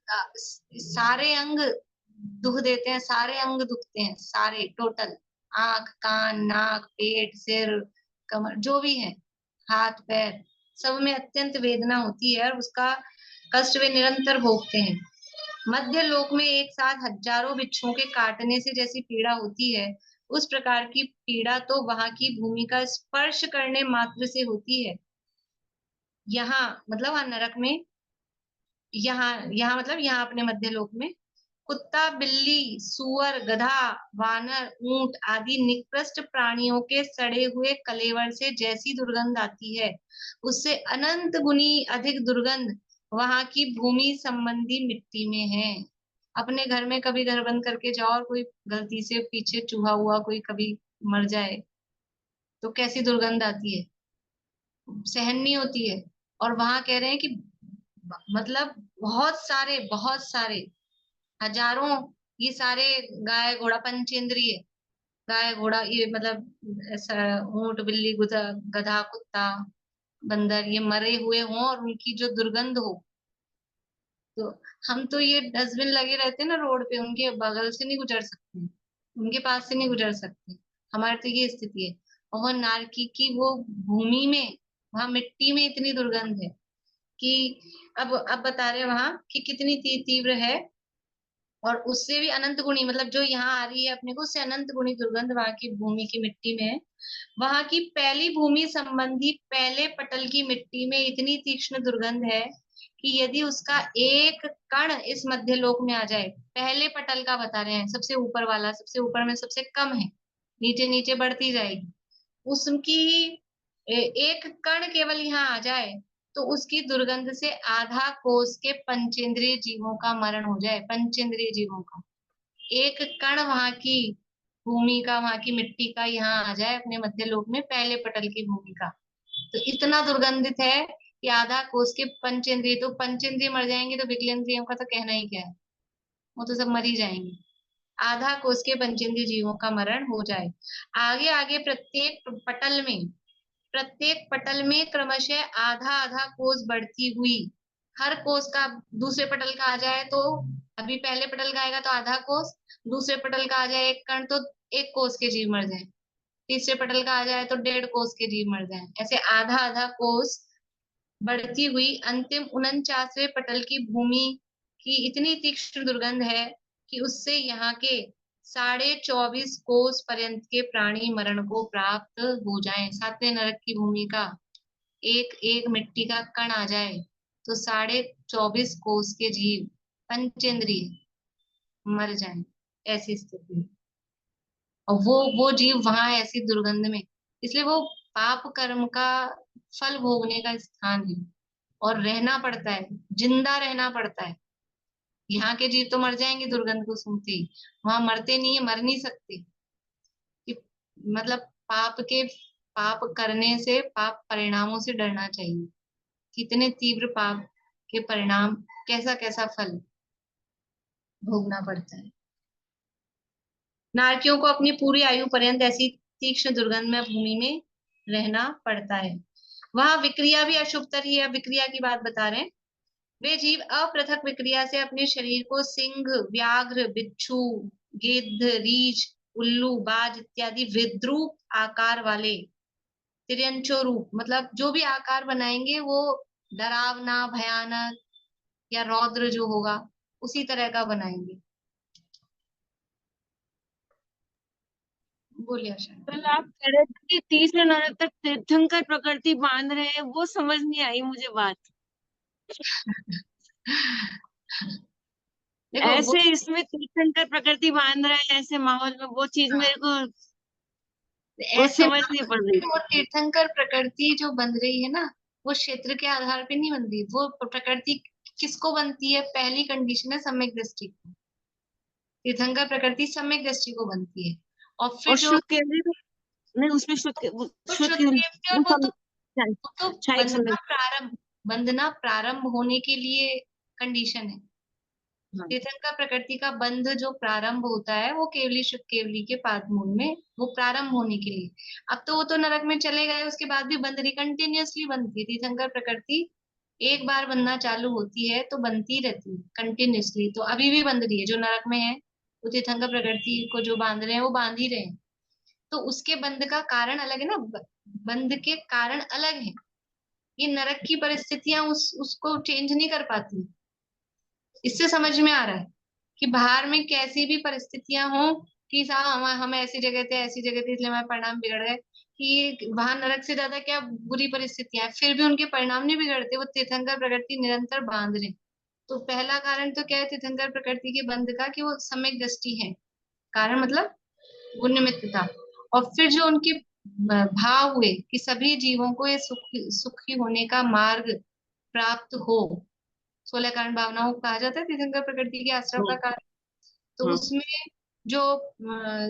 सारे अंग दुख देते हैं, सारे अंग दुखते हैं, सारे टोटल, आंख, कान, नाक, पेट, सिर, कमर, जो भी है, हाथ पैर, सब में अत्यंत वेदना होती है और उसका कष्ट वे निरंतर भोगते हैं। मध्य लोक में एक साथ हजारों बिच्छुओं के काटने से जैसी पीड़ा होती है, उस प्रकार की पीड़ा तो वहां की भूमि का स्पर्श करने मात्र से होती है। यहाँ मतलब वहां नरक में, यहाँ यहाँ मतलब यहाँ अपने मध्य लोक में कुत्ता, बिल्ली, सुअर, गधा, वानर, ऊंट आदि निकृष्ट प्राणियों के सड़े हुए कलेवर से जैसी दुर्गंध आती है, उससे अनंत गुनी अधिक दुर्गंध वहां की भूमि संबंधी मिट्टी में है। अपने घर में कभी घर बंद करके जाओ और कोई गलती से पीछे चूहा हुआ कोई कभी मर जाए तो कैसी दुर्गंध आती है, सहन नहीं होती है। और वहां कह रहे हैं कि मतलब बहुत सारे हजारों, ये सारे गाय घोड़ा पंचेंद्रिय, गाय घोड़ा ये मतलब ऐसा, ऊंट, बिल्ली, गधा, कुत्ता, बंदर, ये मरे हुए हों और उनकी जो दुर्गंध हो, तो हम तो ये डस्टबिन लगे रहते हैं ना रोड पे, उनके बगल से नहीं गुजर सकते, उनके पास से नहीं गुजर सकते। हमारी तो ये स्थिति है। और वह नारकी की वो भूमि में, वहां मिट्टी में इतनी दुर्गंध है कि अब बता रहे हैं वहां कि कितनी तीव्र है, और उससे भी अनंत गुणी, मतलब जो यहाँ आ रही है अपने को, उससे अनंत गुणी दुर्गंध वहां की भूमि की मिट्टी में है। वहां की पहली भूमि संबंधी पहले पटल की मिट्टी में इतनी तीक्ष्ण दुर्गंध है कि यदि उसका एक कण इस मध्य लोक में आ जाए, पहले पटल का बता रहे हैं, सबसे ऊपर वाला, सबसे ऊपर में सबसे कम है, नीचे नीचे बढ़ती जाएगी, उसकी एक कण केवल यहाँ आ जाए तो उसकी दुर्गंध से आधा कोस के पंचेंद्रिय जीवों का मरण हो जाए। पंचेंद्रिय जीवों का एक कण वहां की भूमि का, वहां की मिट्टी का यहाँ आ जाए अपने मध्य लोक में, पहले पटल की भूमि का, तो इतना दुर्गंधित है कि आधा कोस के पंचेंद्रिय, तो पंचेंद्रिय मर जाएंगे तो विकलेंद्रियों का तो कहना ही क्या है, वो तो सब मर ही जाएंगे। आधा कोस के पंचेंद्रिय जीवों का मरण हो जाए। आगे आगे प्रत्येक पटल में क्रमशः आधा आधा कोस बढ़ती हुई, हर कोस का दूसरे पटल का आ जाए तो, अभी पहले पटल का आएगा तो आधा कोस, दूसरे पटल का आ जाए एक कण तो 1 कोस के जीव मर जाए, तीसरे पटल का आ जाए तो 1.5 कोस के जीव मर जाए, ऐसे आधा आधा कोस बढ़ती हुई अंतिम 49वें पटल की भूमि की इतनी तीक्ष्ण दुर्गंध है कि उससे यहाँ के 24.5 कोस पर्यंत के प्राणी मरण को प्राप्त हो जाएं। 7वें नरक की भूमि का एक एक मिट्टी का कण आ जाए तो 24.5 कोस के जीव पंचेंद्रिय मर जाएं, ऐसी स्थिति में। और वो जीव वहां है ऐसी दुर्गंध में, इसलिए वो पाप कर्म का फल भोगने का स्थान है और रहना पड़ता है, जिंदा रहना पड़ता है। यहाँ के जीव तो मर जाएंगे दुर्गंध को सूंघते ही, वहां मरते नहीं है, मर नहीं सकते। कि मतलब पाप करने से, पाप परिणामों से डरना चाहिए। कितने तीव्र पाप के परिणाम, कैसा कैसा फल भोगना पड़ता है। नारकियों को अपनी पूरी आयु पर्यंत ऐसी तीक्ष्ण दुर्गंधमय भूमि में रहना पड़ता है। वहां विक्रिया भी अशुभतर ही है। विक्रिया की बात बता रहे हैं। वे जीव अपृथक विक्रिया से अपने शरीर को सिंह, व्याघ्र, बिच्छू, गिद्ध, रीछ, उल्लू, बाज इत्यादि विद्रूप आकार वाले, तिर्यंचो रूप, मतलब जो भी आकार बनाएंगे वो डरावना, भयानक या रौद्र जो होगा उसी तरह का बनाएंगे। बोलिए आशा। कल आप कह रहे थे कि 30 नरक तक तीर्थंकर प्रकृति बांध रहे हैं, वो समझ नहीं आई मुझे बात। देखो वो ऐसे इसमें तीर्थंकर प्रकृति बांध रहे हैं ऐसे माहौल में, वो चीज मेरे को वो ऐसे समझ नहीं पड़ रही। वो तीर्थंकर प्रकृति जो बन रही है ना, वो क्षेत्र के आधार पे नहीं बन रही। वो प्रकृति किसको बनती है? पहली कंडीशन है सम्यक दृष्टि को। तीर्थंकर प्रकृति सम्यक दृष्टि को बनती है। और फिर और जो शुद्ध केंद्रित नहीं, उसमें शुद्ध शुद्ध केंद्रित केवल और वो तो शायद समझ। बंधना प्रारंभ होने के लिए कंडीशन है। हाँ। तीर्थंकर प्रकृति का बंध जो प्रारंभ होता है वो केवली शुद्ध केवली के पाद मूल में, वो प्रारंभ होने के लिए। अब तो वो तो नरक में चले गए, उसके बाद भी बंध रही, कंटिन्यूअसली बनती है तीर्थंकर प्रकृति। एक बार बनना चालू होती है तो बनती रहती है कंटिन्यूअसली। तो अभी भी बंध रही है, जो नरक में है वो तीर्थंकर प्रकृति को जो बांध रहे हैं वो बांध ही रहे हैं। तो उसके बंध का कारण अलग है ना, बंध के कारण अलग है। ये नरक की परिस्थितियां उसको चेंज नहीं कर पाती। इससे समझ में आ रहा है कि बाहर में कैसी भी परिस्थितियां हो, कि साहब हम ऐसी जगह थे, ऐसी जगह थे, इसलिए हमारे परिणाम बिगड़ गए, कि वहां नरक से ज्यादा क्या बुरी परिस्थितियां हैं, फिर भी उनके परिणाम नहीं बिगड़ते। वो तीर्थंकर प्रकृति निरंतर बांध रहे। तो पहला कारण तो क्या है तीर्थंकर प्रकृति के बंध का? कि वो सम्यक दृष्टि है। कारण मतलब वो निमित्तता। और फिर जो उनके भाव हुए कि सभी जीवों को ये सुखी होने का मार्ग प्राप्त हो, 16 कारण भावनाओं को कहा जाता है तीर्थंकर प्रकृति के आश्रम का कारण। तो उसमें जो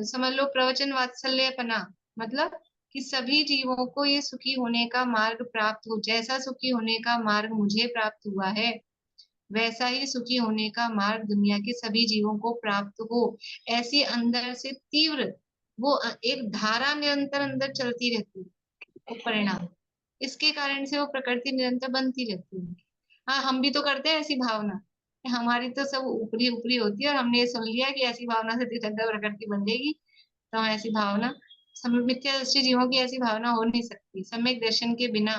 समझ लो प्रवचन वात्सल्यपना, मतलब कि सभी जीवों को ये सुखी होने का मार्ग प्राप्त हो। जैसा सुखी होने का मार्ग मुझे प्राप्त हुआ है, वैसा ही सुखी होने का मार्ग दुनिया के सभी जीवों को प्राप्त हो। ऐसी अंदर से तीव्र वो एक धारा निरंतर अंदर चलती रहती है, वो परिणाम। इसके कारण से वो प्रकृति निरंतर बनती रहती है। हाँ, हम भी तो करते हैं ऐसी भावना। हमारी तो सब ऊपरी ऊपरी होती है और हमने ये सुन लिया कि ऐसी भावना से तीर्थंकर प्रकृति बन जाएगी, तो हम ऐसी भावना, मिथ्या दृष्टि जीवों की ऐसी भावना हो नहीं सकती। सम्यक दर्शन के बिना,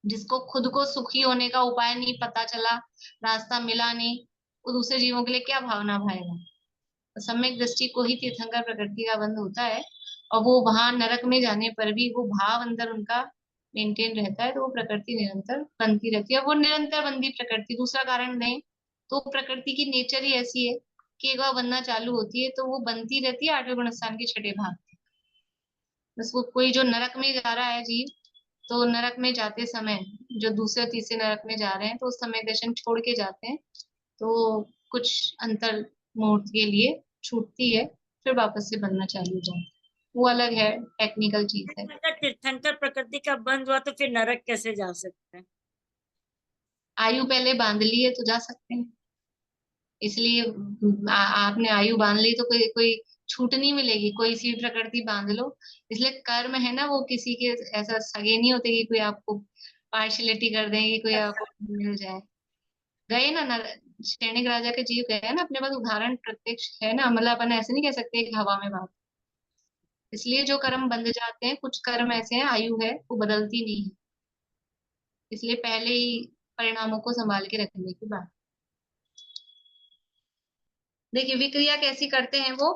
जिसको खुद को सुखी होने का उपाय नहीं पता चला, रास्ता मिला नहीं, वो दूसरे जीवों के लिए क्या भावना भाएगा? तो सम्यक दृष्टि को ही तीर्थंकर प्रकृति का बंध होता है। और वो वहां नरक में जाने पर भी वो भाव अंदर उनका मेंटेन रहता है, तो वो प्रकृति निरंतर बनती रहती है। वो निरंतर बंदी प्रकृति, दूसरा कारण नहीं। तो प्रकृति की नेचर ही ऐसी है कि एक बार बनना चालू होती है तो वो बनती रहती है 8वें गुणस्थान के 6ठे भाग तक। बस वो कोई जो नरक में जा रहा है जीव, तो नरक में जाते समय जो दूसरे तीसरे नरक में जा रहे हैं, तो उस समय दर्शन छोड़ के जाते हैं, तो कुछ अंतर मुहूर्त के लिए छूटती है, फिर वापस से बनना चालू हो जाता है। वो अलग है, टेक्निकल चीज है। अगर तीर्थंकर प्रकृति का बंद हुआ तो फिर नरक कैसे जा सकते हैं? आयु पहले बांध ली है तो जा सकते हैं। इसलिए आपने आयु बांध ली तो कोई कोई छूट नहीं मिलेगी, कोई सी प्रकृति बांध लो। इसलिए कर्म है ना, वो किसी के ऐसा सगे नहीं होते कि कोई आपको पार्शलिटी कर देंगे, कोई आपको मिल जाए। गए ना सैनिक राजा के जीव गए ना, अपने पास उदाहरण प्रत्यक्ष है ना, मतलब अपन ऐसे नहीं कह सकते कि हवा में बात। इसलिए जो कर्म बंध जाते हैं, कुछ कर्म ऐसे हैं, आयु है वो बदलती नहीं है, इसलिए पहले ही परिणामों को संभाल के रखने की बात। देखिए विक्रिया कैसी करते हैं वो,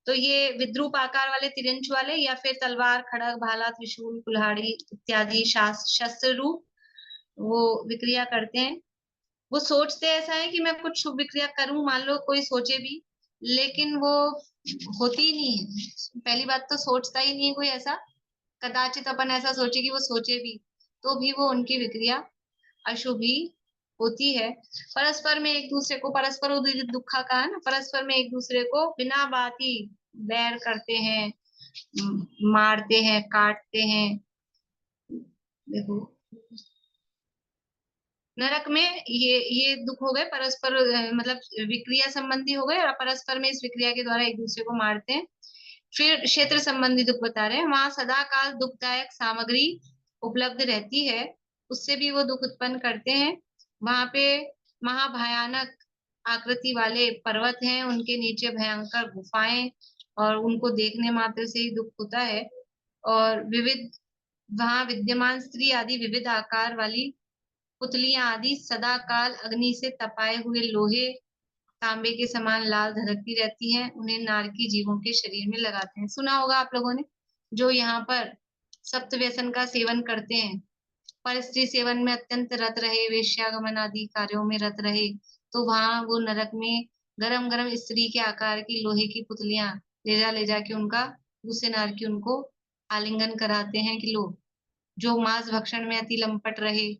तो ये विद्रूप आकार वाले तिरंच वाले, या फिर तलवार, खड़ग, भाला, त्रिशूल, कुल्हाड़ी इत्यादि शस्त्र रूप वो विक्रिया करते हैं। वो सोचते ऐसा है कि मैं कुछ शुभ विक्रिया करूं, मान लो कोई सोचे भी, लेकिन वो होती ही नहीं है। पहली बात तो सोचता ही नहीं है कोई ऐसा, कदाचित अपन ऐसा सोचे कि वो सोचे भी तो भी वो उनकी विक्रिया अशुभ ही होती है। परस्पर में एक दूसरे को, परस्पर उदित दुखा का है ना, परस्पर में एक दूसरे को बिना बात ही बैर करते हैं, मारते हैं, काटते हैं। देखो नरक में ये दुख हो गए परस्पर, मतलब विक्रिया संबंधी हो गए, और परस्पर में इस विक्रिया के द्वारा एक दूसरे को मारते हैं। फिर क्षेत्र संबंधी दुख बता रहे हैं, वहां सदा काल दुखदायक सामग्री उपलब्ध रहती है, उससे भी वो दुख उत्पन्न करते हैं। वहां पे महाभयानक आकृति वाले पर्वत हैं, उनके नीचे भयंकर गुफाएं, और उनको देखने मात्र से ही दुख होता है। और विविध वहां विद्यमान स्त्री आदि विविध आकार वाली पुतलियां आदि सदा काल अग्नि से तपाए हुए लोहे तांबे के समान लाल धधकती रहती हैं, उन्हें नारकी जीवों के शरीर में लगाते हैं। सुना होगा आप लोगों ने, जो यहाँ पर सप्त व्यसन का सेवन करते हैं, पर स्त्री सेवन में अत्यंत रत रहे, वेश्यागमन आदि कार्यों में रत रहे, तो वहां वो नरक में गरम गरम स्त्री के आकार की लोहे की पुतलियां ले जा के उनका दूसरे नारकी उनको आलिंगन कराते हैं कि लो। जो मांस भक्षण में अति लंपट रहे,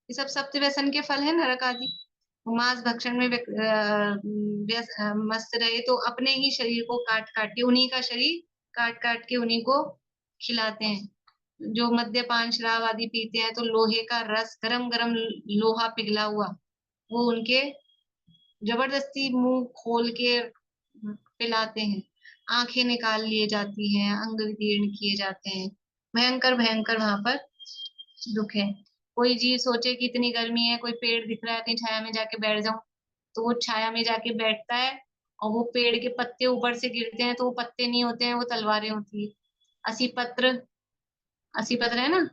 ये सब सप्त व्यसन के फल है नरक आदि। मांस भक्षण में मस्त रहे तो अपने ही शरीर को काट काट के, उन्हीं का शरीर काट काट के उन्हीं को खिलाते हैं। जो मद्यपान शराब आदि पीते हैं तो लोहे का रस, गरम गरम लोहा पिघला हुआ, वो उनके जबरदस्ती मुंह खोल के पिलाते हैं। आंखें निकाल लिए जाती हैं, अंग विदीर्ण किए जाते हैं। भयंकर भयंकर वहां पर दुख है। कोई जीव सोचे कि इतनी गर्मी है, कोई पेड़ दिख रहा है, कहीं छाया में जाके बैठ जाऊं, तो वो छाया में जाके बैठता है, और वो पेड़ के पत्ते ऊपर से गिरते हैं तो वो पत्ते नहीं होते हैं, वो तलवारें होती है। असी पत्र, असी पत्र है ना,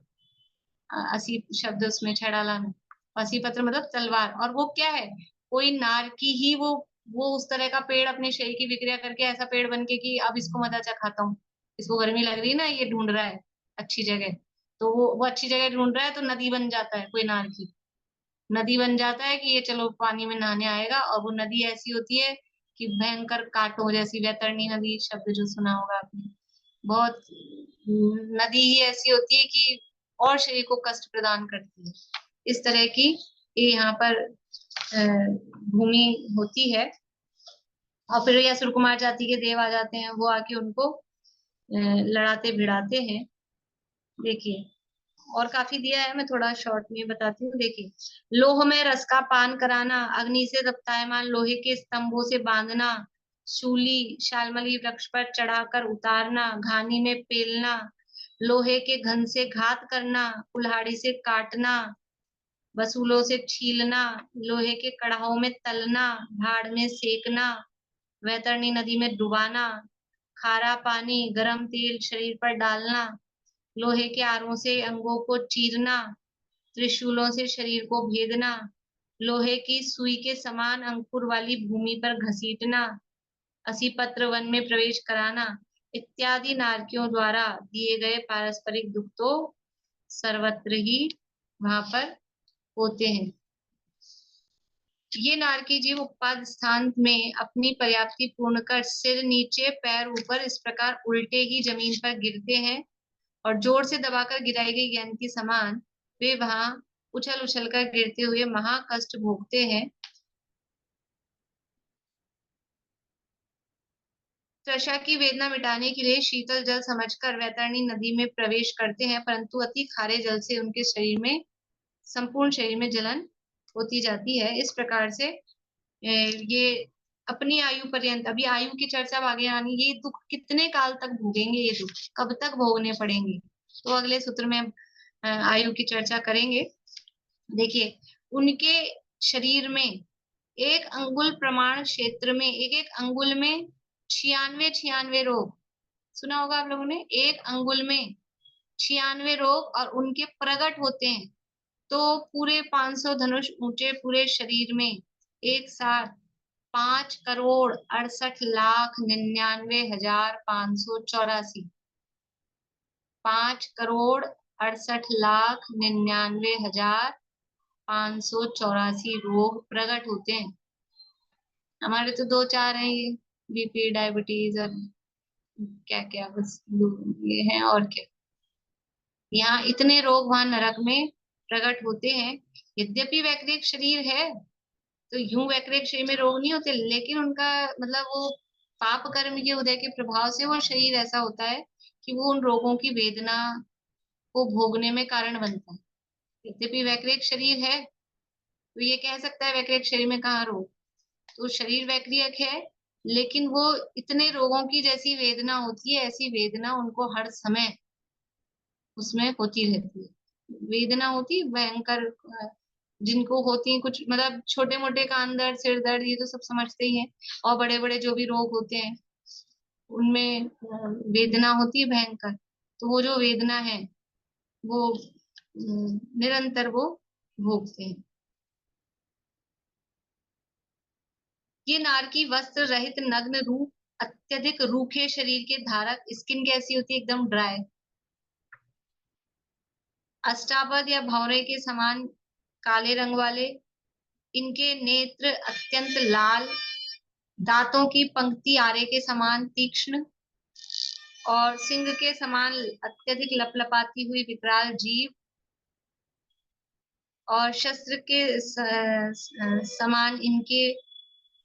असी शब्द उसमें छेड़ाला में, असी पत्र मतलब तलवार। और वो क्या है, कोई नार की ही वो उस तरह का पेड़ अपने शरीर की विक्रिया करके ऐसा पेड़ बन के कि अब इसको मत अच्छा खाता हूँ, इसको गर्मी लग रही है ना, ये ढूंढ रहा है अच्छी जगह, तो वो अच्छी जगह ढूंढ रहा है, तो नदी बन जाता है, कोई नार की नदी बन जाता है कि ये चलो पानी में नहाने आएगा। और वो नदी ऐसी होती है कि भयंकर कांटों जैसी, वैतरणी नदी शब्द जो सुना होगा आपने, बहुत नदी ही ऐसी होती है कि और शरीर को कष्ट प्रदान करती है। इस तरह की ये यहाँ पर भूमि होती है। और फिर ये असुर कुमार जाति के देव आ जाते हैं, वो आके उनको लड़ाते भिड़ाते हैं। देखिए और काफी दिया है, मैं थोड़ा शॉर्ट में बताती हूँ। देखिए, लोह में रस का पान कराना, अग्नि से तप्तायमान लोहे के स्तंभों से बांधना, शूली शालमली वृक्ष पर चढ़ाकर उतारना, घानी में पेलना, लोहे के घन से घात करना, कुल्हाड़ी से काटना, वसूलों से छीलना, लोहे के कड़ाहों में तलना, भाड़ में सेकना, वैतरणी नदी में डुबाना, खारा पानी गरम तेल शरीर पर डालना, लोहे के आरों से अंगों को चीरना, त्रिशूलों से शरीर को भेदना, लोहे की सुई के समान अंकुर वाली भूमि पर घसीटना, असीपत्र वन में प्रवेश कराना, इत्यादि नारकियों द्वारा दिए गए पारस्परिक दुख तो सर्वत्र ही वहां पर होते हैं। ये नारकी जीव उत्पाद स्थान में अपनी पर्याप्ति पूर्ण कर सिर नीचे पैर ऊपर इस प्रकार उल्टे ही जमीन पर गिरते हैं, और जोर से दबाकर गिराई गई गेंद के समान वे वहां उछल उछल कर गिरते हुए महाकष्ट भोगते हैं। त्रषा की वेदना मिटाने के लिए शीतल जल समझकर वैतरणी नदी में प्रवेश करते हैं, परंतु अति खारे जल से उनके शरीर में, संपूर्ण शरीर में जलन होती जाती है। इस प्रकार से ये अपनी आयु पर्यंत, अभी आयु की चर्चा आगे आनी, ये दुख कितने काल तक भोगेंगे, ये दुख कब तक भोगने पड़ेंगे, तो अगले सूत्र में आयु की चर्चा करेंगे। देखिए, उनके शरीर में एक अंगुल प्रमाण क्षेत्र में, एक एक अंगुल में 96 रोग, सुना होगा आप लोगों ने, एक अंगुल में 96 रोग, और उनके प्रकट होते हैं तो पूरे 500 धनुष ऊंचे पूरे शरीर में एक साथ 5,68,99,584, 5,68,99,584 रोग प्रकट होते हैं। हमारे तो 2-4 हैं ये, बीपी, डायबिटीज और क्या क्या बस ये है और क्या। यहाँ इतने रोग वहां नरक में प्रकट होते हैं। यद्यपि वैकृत शरीर है, तो यूं वैकृत शरीर में रोग नहीं होते, लेकिन उनका मतलब वो पाप कर्म के उदय के प्रभाव से वो शरीर ऐसा होता है कि वो उन रोगों की वेदना को भोगने में कारण बनता है। यद्यपि वैकृत शरीर है, तो ये कह सकता है वैकृत शरीर में कहाँ रोग, तो शरीर वैकृत है, लेकिन वो इतने रोगों की जैसी वेदना होती है, ऐसी वेदना उनको हर समय उसमें होती रहती है। वेदना होती है भयंकर, जिनको होती है कुछ मतलब छोटे मोटे कान दर्द, सिर दर्द, ये तो सब समझते ही हैं, और बड़े बड़े जो भी रोग होते हैं उनमें वेदना होती है भयंकर। तो वो जो वेदना है वो निरंतर वो भोगते हैं। ये नारकी वस्त्र रहित नग्न रूप, अत्यधिक रूखे शरीर के धारक, स्किन कैसी होती है, एकदम ड्राई, अष्टापद या भौरे के समान काले रंग वाले, इनके नेत्र अत्यंत लाल, दांतों की पंक्ति आरे के समान तीक्ष्ण, और सिंह के समान अत्यधिक लपलपाती हुई विकराल जीव, और शस्त्र के समान इनके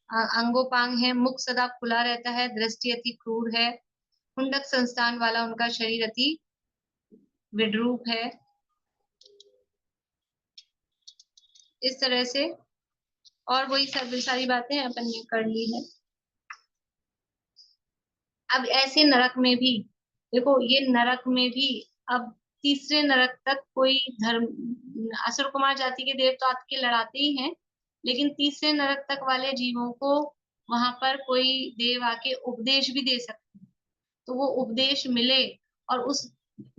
अंगोपांग है। मुख सदा खुला रहता है, दृष्टि अति क्रूर है, कुंडक संस्थान वाला उनका शरीर अति विद्रूप है। इस तरह से और वही सब सारी बातें अपन ने कर ली है। अब ऐसे नरक में भी देखो, ये नरक में भी अब तीसरे नरक तक कोई धर्म, असुर कुमार जाति के देव तो आके लड़ाते ही हैं, लेकिन तीसरे नरक तक वाले जीवों को वहां पर कोई देव आके उपदेश भी दे सकते हैं। तो वो उपदेश मिले और उस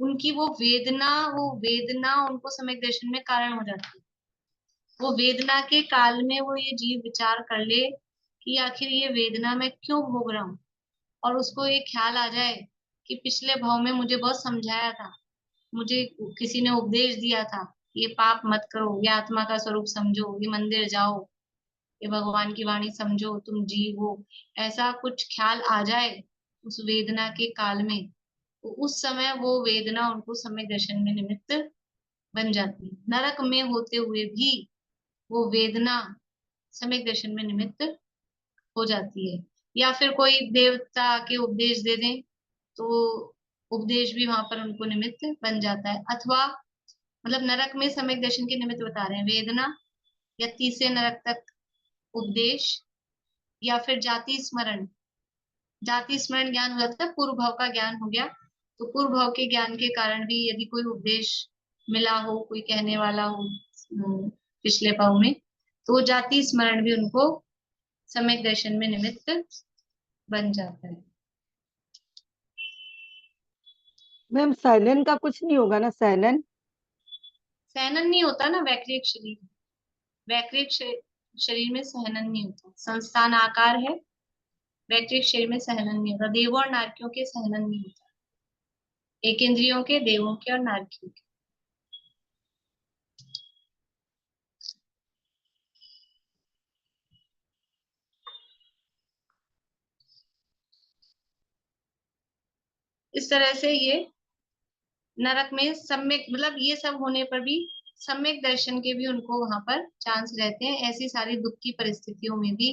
उनकी वो वेदना उनको सम्यक दर्शन में कारण हो जाती है। वो वेदना के काल में वो ये जीव विचार कर ले कि आखिर ये वेदना मैं क्यों भोग रहा हूँ, और उसको ये ख्याल आ जाए कि पिछले भाव में मुझे बहुत समझाया था, मुझे किसी ने उपदेश दिया था, ये पाप मत करो, ये आत्मा का स्वरूप समझो, ये मंदिर जाओ, ये भगवान की वाणी समझो, तुम जीव हो, ऐसा कुछ ख्याल आ जाए उस वेदना के काल में, तो उस समय वो वेदना उनको सम्यक दर्शन में निमित्त बन जाती है। नरक में होते हुए भी वो वेदना सम्यक दर्शन में निमित्त हो जाती है। या फिर कोई देवता के उपदेश दे दें तो उपदेश भी वहां पर उनको निमित्त बन जाता है। अथवा मतलब नरक में सम्यक दर्शन के निमित्त बता रहे हैं वेदना, या तीसरे नरक तक उपदेश, या फिर जाति स्मरण ज्ञान हो जाता है, पूर्व भाव का ज्ञान हो गया, तो पूर्व भाव के ज्ञान के कारण भी यदि कोई उपदेश मिला हो, कोई कहने वाला हो पिछले भाव में, तो वो जाति स्मरण भी उनको सम्यक दर्शन में निमित्त बन जाता है। मैम सैनन का कुछ नहीं होगा ना? सैनन नहीं होता ना वैकृत शरीर, वैकृत शरीर में सहनन नहीं होता, संस्थान आकार है, वैकृत शरीर में सहनन नहीं होता। देवों और नारकियों के सहनन नहीं होता, एक इंद्रियों के, देवों के और नारकियों के। इस तरह से ये नरक में सम्यक मतलब ये सब होने पर भी सम्यक दर्शन के भी उनको वहां पर चांस रहते हैं। ऐसी सारी दुख की परिस्थितियों में भी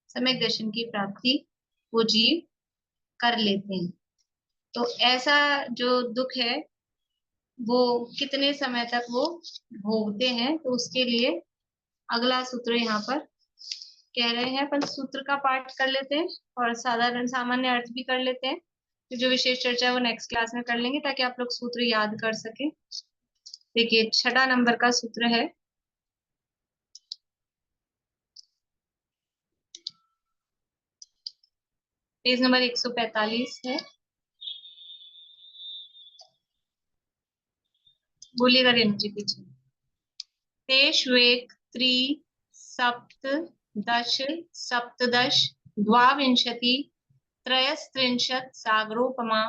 सम्यक दर्शन की प्राप्ति वो जीव कर लेते हैं। तो ऐसा जो दुख है वो कितने समय तक वो भोगते हैं, तो उसके लिए अगला सूत्र यहाँ पर कह रहे हैं। अपन सूत्र का पाठ कर लेते हैं और साधारण सामान्य अर्थ भी कर लेते हैं, तो जो विशेष चर्चा है वो नेक्स्ट क्लास में कर लेंगे ताकि आप लोग सूत्र याद कर सके। देखिए 6 नंबर का सूत्र है, पेज नंबर 145 है। बोलिएगा रेणु जी पीछे। तेष्वेक त्रि सप्त दश सप्तदश द्वाविंशति त्रयस्त्रिंशत् सागरोपमा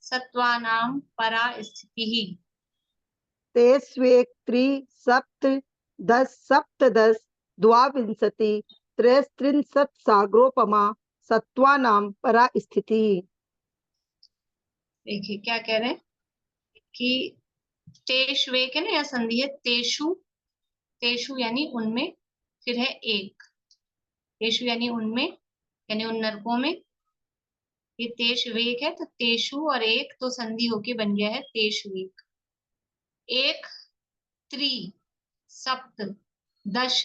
सत्त्वानां परा स्थितिः। तेष्वेक त्रि सप्त दश सप्तदश द्वाविंशति त्रयस्त्रिंशत् सागरोपमा सत्त्वानां परा स्थिति। देखिए क्या कह रहे हैं कि तेषु एक है ना, या संधि है तेषु, तेषु यानी उनमें, फिर है एक, तेषु यानी उनमें, यानी उन नरकों में। ये तेष वेक है, तो तेषु और एक तो संधि होके बन गया है तेषु एक। एक त्रि सप्त दश,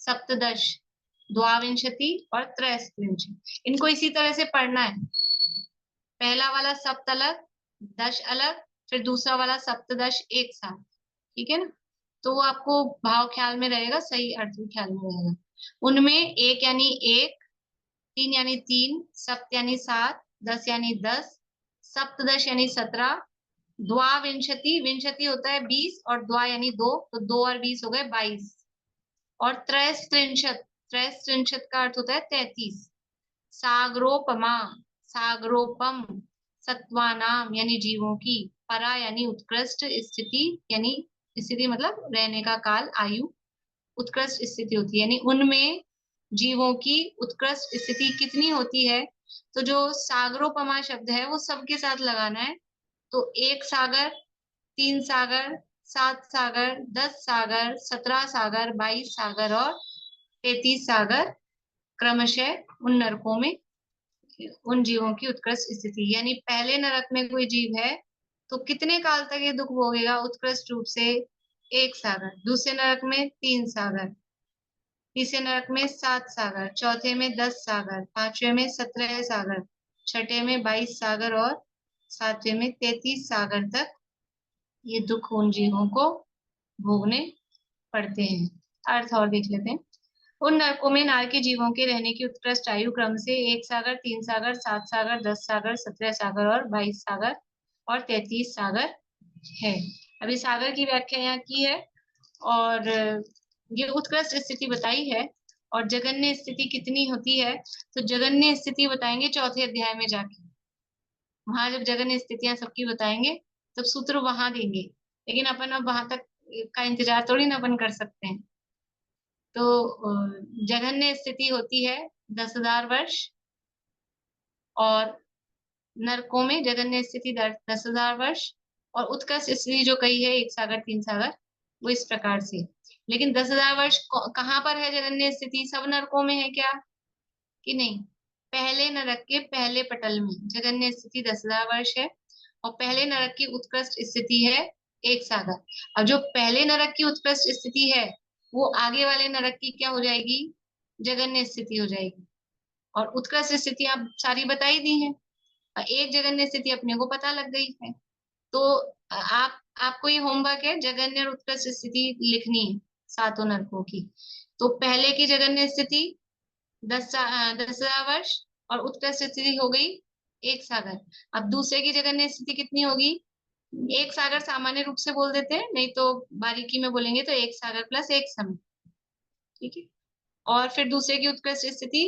सप्तदश, द्वाविंशति और त्रयस्त्रिंशत्। इनको इसी तरह से पढ़ना है। पहला वाला सप्त अलग, दश अलग, फिर दूसरा वाला सप्तदश एक साथ, ठीक है ना। तो वो आपको भाव ख्याल में रहेगा, सही अर्थ भी ख्याल में रहेगा। उनमें एक यानी एक, तीन यानी तीन, सप्त यानी सात, दस यानी 10, सप्तदश यानी 17, द्वाविंशति, विंशति होता है 20 और द्वा यानी दो, तो 2 और 20 हो गए 22, और त्रयस्त्रिंशत्, त्रयस्त्रिंशत् का अर्थ होता है 33। सागरोपमा, सागरोपम, सत्वानाम यानी जीवों की, परा यानी उत्कृष्ट, स्थिति यानी स्थिति मतलब रहने का काल, आयु, उत्कृष्ट स्थिति होती है, यानी उनमें जीवों की उत्कृष्ट स्थिति कितनी होती है। तो जो सागरोपमा शब्द है वो सबके साथ लगाना है। तो 1 सागर, 3 सागर, 7 सागर, 10 सागर, 17 सागर, 22 सागर और 33 सागर क्रमशः उन नरकों में उन जीवों की उत्कृष्ट स्थिति। यानी पहले नरक में कोई जीव है तो कितने काल तक ये दुख भोगेगा उत्कृष्ट रूप से, 1 सागर, दूसरे नरक में 3 सागर, तीसरे नरक में 7 सागर, चौथे में 10 सागर, पांचवे में 17 सागर, छठे में 22 सागर और सातवें में 33 सागर तक ये दुख उन जीवों को भोगने पड़ते हैं। अर्थ और देख लेते हैं। उन नरकों में नारकी जीवों के रहने की उत्कृष्ट आयु क्रम से 1 सागर, 3 सागर, 7 सागर, 10 सागर, 17 सागर और 22 सागर और 33 सागर है। अभी सागर की व्याख्या यहाँ की है और ये उत्कृष्ट स्थिति बताई है। और जगन्य स्थिति कितनी होती है, तो जगन्य स्थिति बताएंगे चौथे अध्याय में जाके। वहां जब जगन्य स्थितियां सबकी बताएंगे तब सूत्र वहां देंगे, लेकिन अपन अब वहां तक का इंतजार थोड़ी ना अपन कर सकते हैं। तो जघन्य स्थिति होती है 10,000 वर्ष, और नरकों में जघन्य स्थिति 10,000 वर्ष, और उत्कृष्ट स्थिति जो कही है 1 सागर, 3 सागर, वो इस प्रकार से। लेकिन 10,000 वर्ष कहाँ पर है जघन्य स्थिति, सब नरकों में है क्या कि नहीं? पहले नरक के पहले पटल में जघन्य स्थिति 10,000 वर्ष है, और पहले नरक की उत्कृष्ट स्थिति है 1 सागर। अब जो पहले नरक की उत्कृष्ट स्थिति है वो आगे वाले नरक की क्या हो जाएगी, जघन्य स्थिति हो जाएगी। और उत्कृष्ट स्थिति आप सारी बताई दी हैं, एक जघन्य स्थिति अपने को पता लग गई है। तो आपको ये होमवर्क है, जघन्य और उत्कृष्ट स्थिति लिखनी है सातों नरकों की। तो पहले की जघन्य स्थिति 10,000 वर्ष और उत्कृष्ट स्थिति हो गई 1 सागर। अब दूसरे की जघन्य स्थिति कितनी होगी, 1 सागर सामान्य रूप से बोल देते हैं, नहीं तो बारीकी में बोलेंगे तो 1 सागर प्लस 1 समय, ठीक है। और फिर दूसरे की उत्कृष्ट स्थिति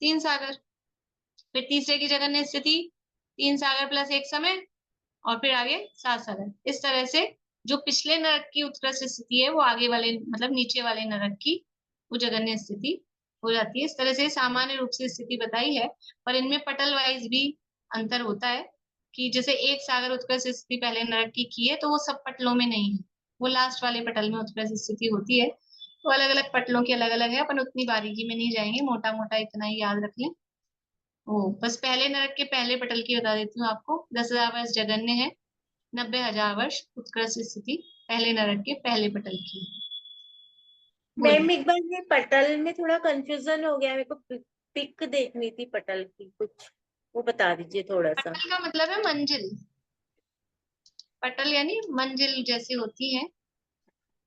3 सागर, फिर तीसरे की जघन्य स्थिति 3 सागर प्लस 1 समय, और फिर आगे 7 सागर। इस तरह से जो पिछले नरक की उत्कृष्ट स्थिति है वो आगे वाले मतलब नीचे वाले नरक की वो जघन्य स्थिति हो जाती है। इस तरह से सामान्य रूप से स्थिति बताई है, पर इनमें पटल वाइज भी अंतर होता है कि जैसे 1 सागर उत्कृष्ट स्थिति पहले नरक की है तो वो सब पटलों में नहीं है, वो लास्ट वाले पटल में उत्कृष्ट स्थिति होती है। तो अलग अलग पटलों की अलग अलग है, अपन उतनी बारीकी में नहीं जाएंगे, मोटा मोटा इतना ही याद रख लें। ओ बस पहले नरक के पहले पटल की बता देती हूँ आपको। 10,000 वर्ष जघन्य है, 90,000 वर्ष उत्कृष्ट स्थिति पहले नरक के पहले पटल की। मैम एक बार ये पटल में थोड़ा कंफ्यूजन हो गया, मेरे को पिक देखनी थी पटल की, कुछ वो बता दीजिए थोड़ा सा। पटल का मतलब है मंजिल, पटल यानी मंजिल जैसी होती है।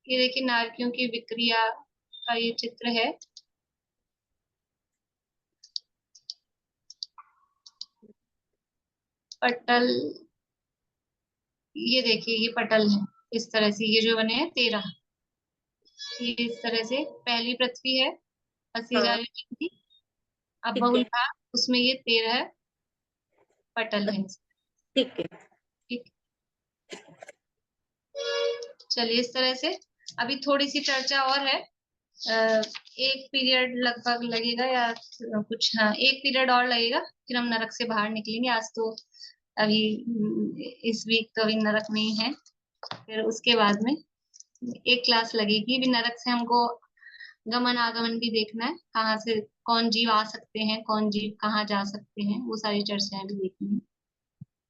ये देखिए नारकियों की विक्रिया का ये चित्र है। पटल, ये देखिए ये पटल है इस तरह से, ये जो बने हैं 13, ये इस तरह से पहली पृथ्वी है 80,000 हाँ, की, अब ठीक बहुल है भाग उसमें ये 13 पटल है। ठीक है। ठीक, चलिए इस तरह से अभी थोड़ी सी चर्चा और है। एक पीरियड लगभग लगेगा या कुछ, हाँ एक पीरियड और लगेगा, फिर हम नरक से बाहर निकलेंगे। आज तो अभी इस वीक तो अभी नरक में ही है, फिर उसके बाद में एक क्लास लगेगी। भी नरक से हमको गमन आगमन भी देखना है, कहाँ से कौन जीव आ सकते हैं, कौन जीव कहाँ जा सकते हैं, वो सारी चर्चाएं भी देखनी है।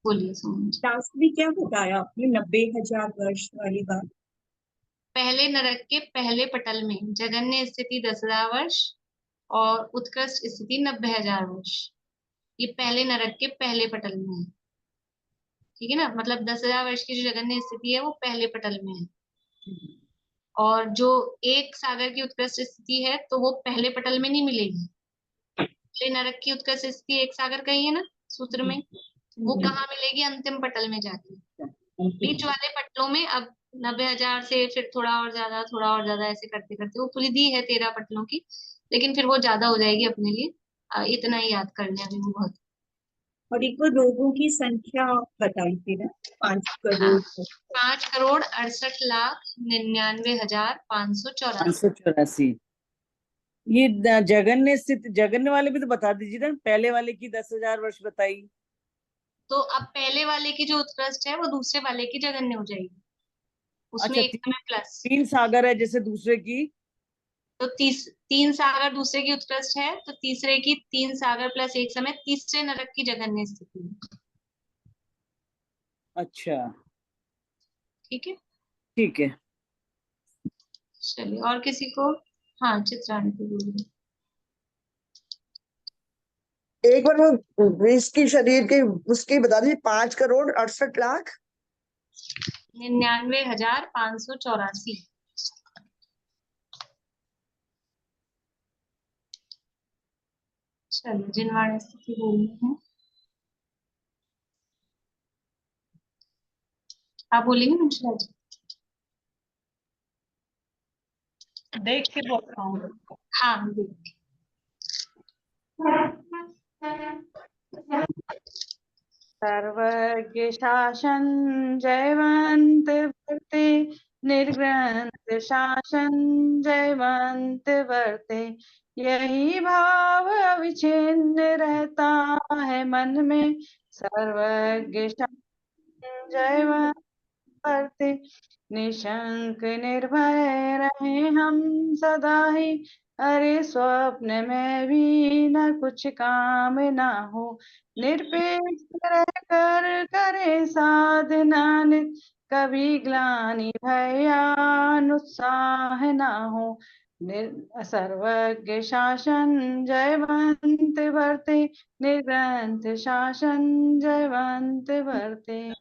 बोलिए सुमन जी। लास्ट में क्या बताया आपने 90,000 वर्ष वाली बात? पहले नरक के पहले पटल में जगन्य स्थिति 10,000 वर्ष और उत्कृष्ट स्थिति 90,000 वर्ष। ये पहले नरक के पहले पटल में है, ठीक है ना। मतलब 10,000 वर्ष की जो जगन्य स्थिति है वो पहले पटल में है, और जो एक सागर की उत्कृष्ट स्थिति है तो वो पहले पटल में नहीं मिलेगी। पहले नरक की उत्कृष्ट स्थिति एक सागर का ही है ना सूत्र में, वो कहाँ मिलेगी? अंतिम पटल में जाके। बीच वाले पटलों में अब 90,000 से फिर थोड़ा और ज्यादा, थोड़ा और ज्यादा, ऐसे करते करते वो पूरी दी है 13 पटलों की, लेकिन फिर वो ज्यादा हो जाएगी अपने लिए। इतना ही याद कर लें अभी, वो बहुत। और एक वो लोगों की संख्या बताई थी ना, 5 करोड़। 5,68,99,584। 584। ये जगन्य स्थिति, जगन्य वाले भी तो बता दीजिए ना, पहले वाले की 10,000 वर्ष बताई। तो अब पहले वाले की जो उत्कृष्ट है वो दूसरे वाले की जगन्य हो जाएगी, उसमें अच्छा, एक समय प्लस। 3 सागर है जैसे दूसरे की, तो 3 सागर दूसरे की उत्कृष्ट है, तो तीसरे की 3 सागर प्लस एक समय तीसरे नरक की जगन्य स्थिति है। अच्छा ठीक है, ठीक है। चलिए और किसी को? हाँ चित्रांश को बोलिए। एक बार वो इसकी शरीर की उसकी बता दीजिए, 5,68,00,000। 99,584। चलिए जिनवाणी स्थिति बोलनी है, आप बोलेंगे मंशुला जी? देख के बोल रहा हूँ। हाँ देख। सर्वज्ञ शासन जयवंत वर्ते, निर्ग्रंथ शासन जयवंत वर्ते, यही भाव अविच्छिन्न रहता है मन में। सर्वज्ञ शासन जयवंत वर्ते, निशंक निर्भय रहे हम सदा ही, अरे स्वप्न में भी न कुछ काम ना हो, निरपेक्ष रह कर करे साधना नित, कभी ग्लानि भयानुत्साह ना हो। सर्वज्ञ शासन जयवंत वर्ते, निर्ग्रंथ शासन जयवंत वर्ते।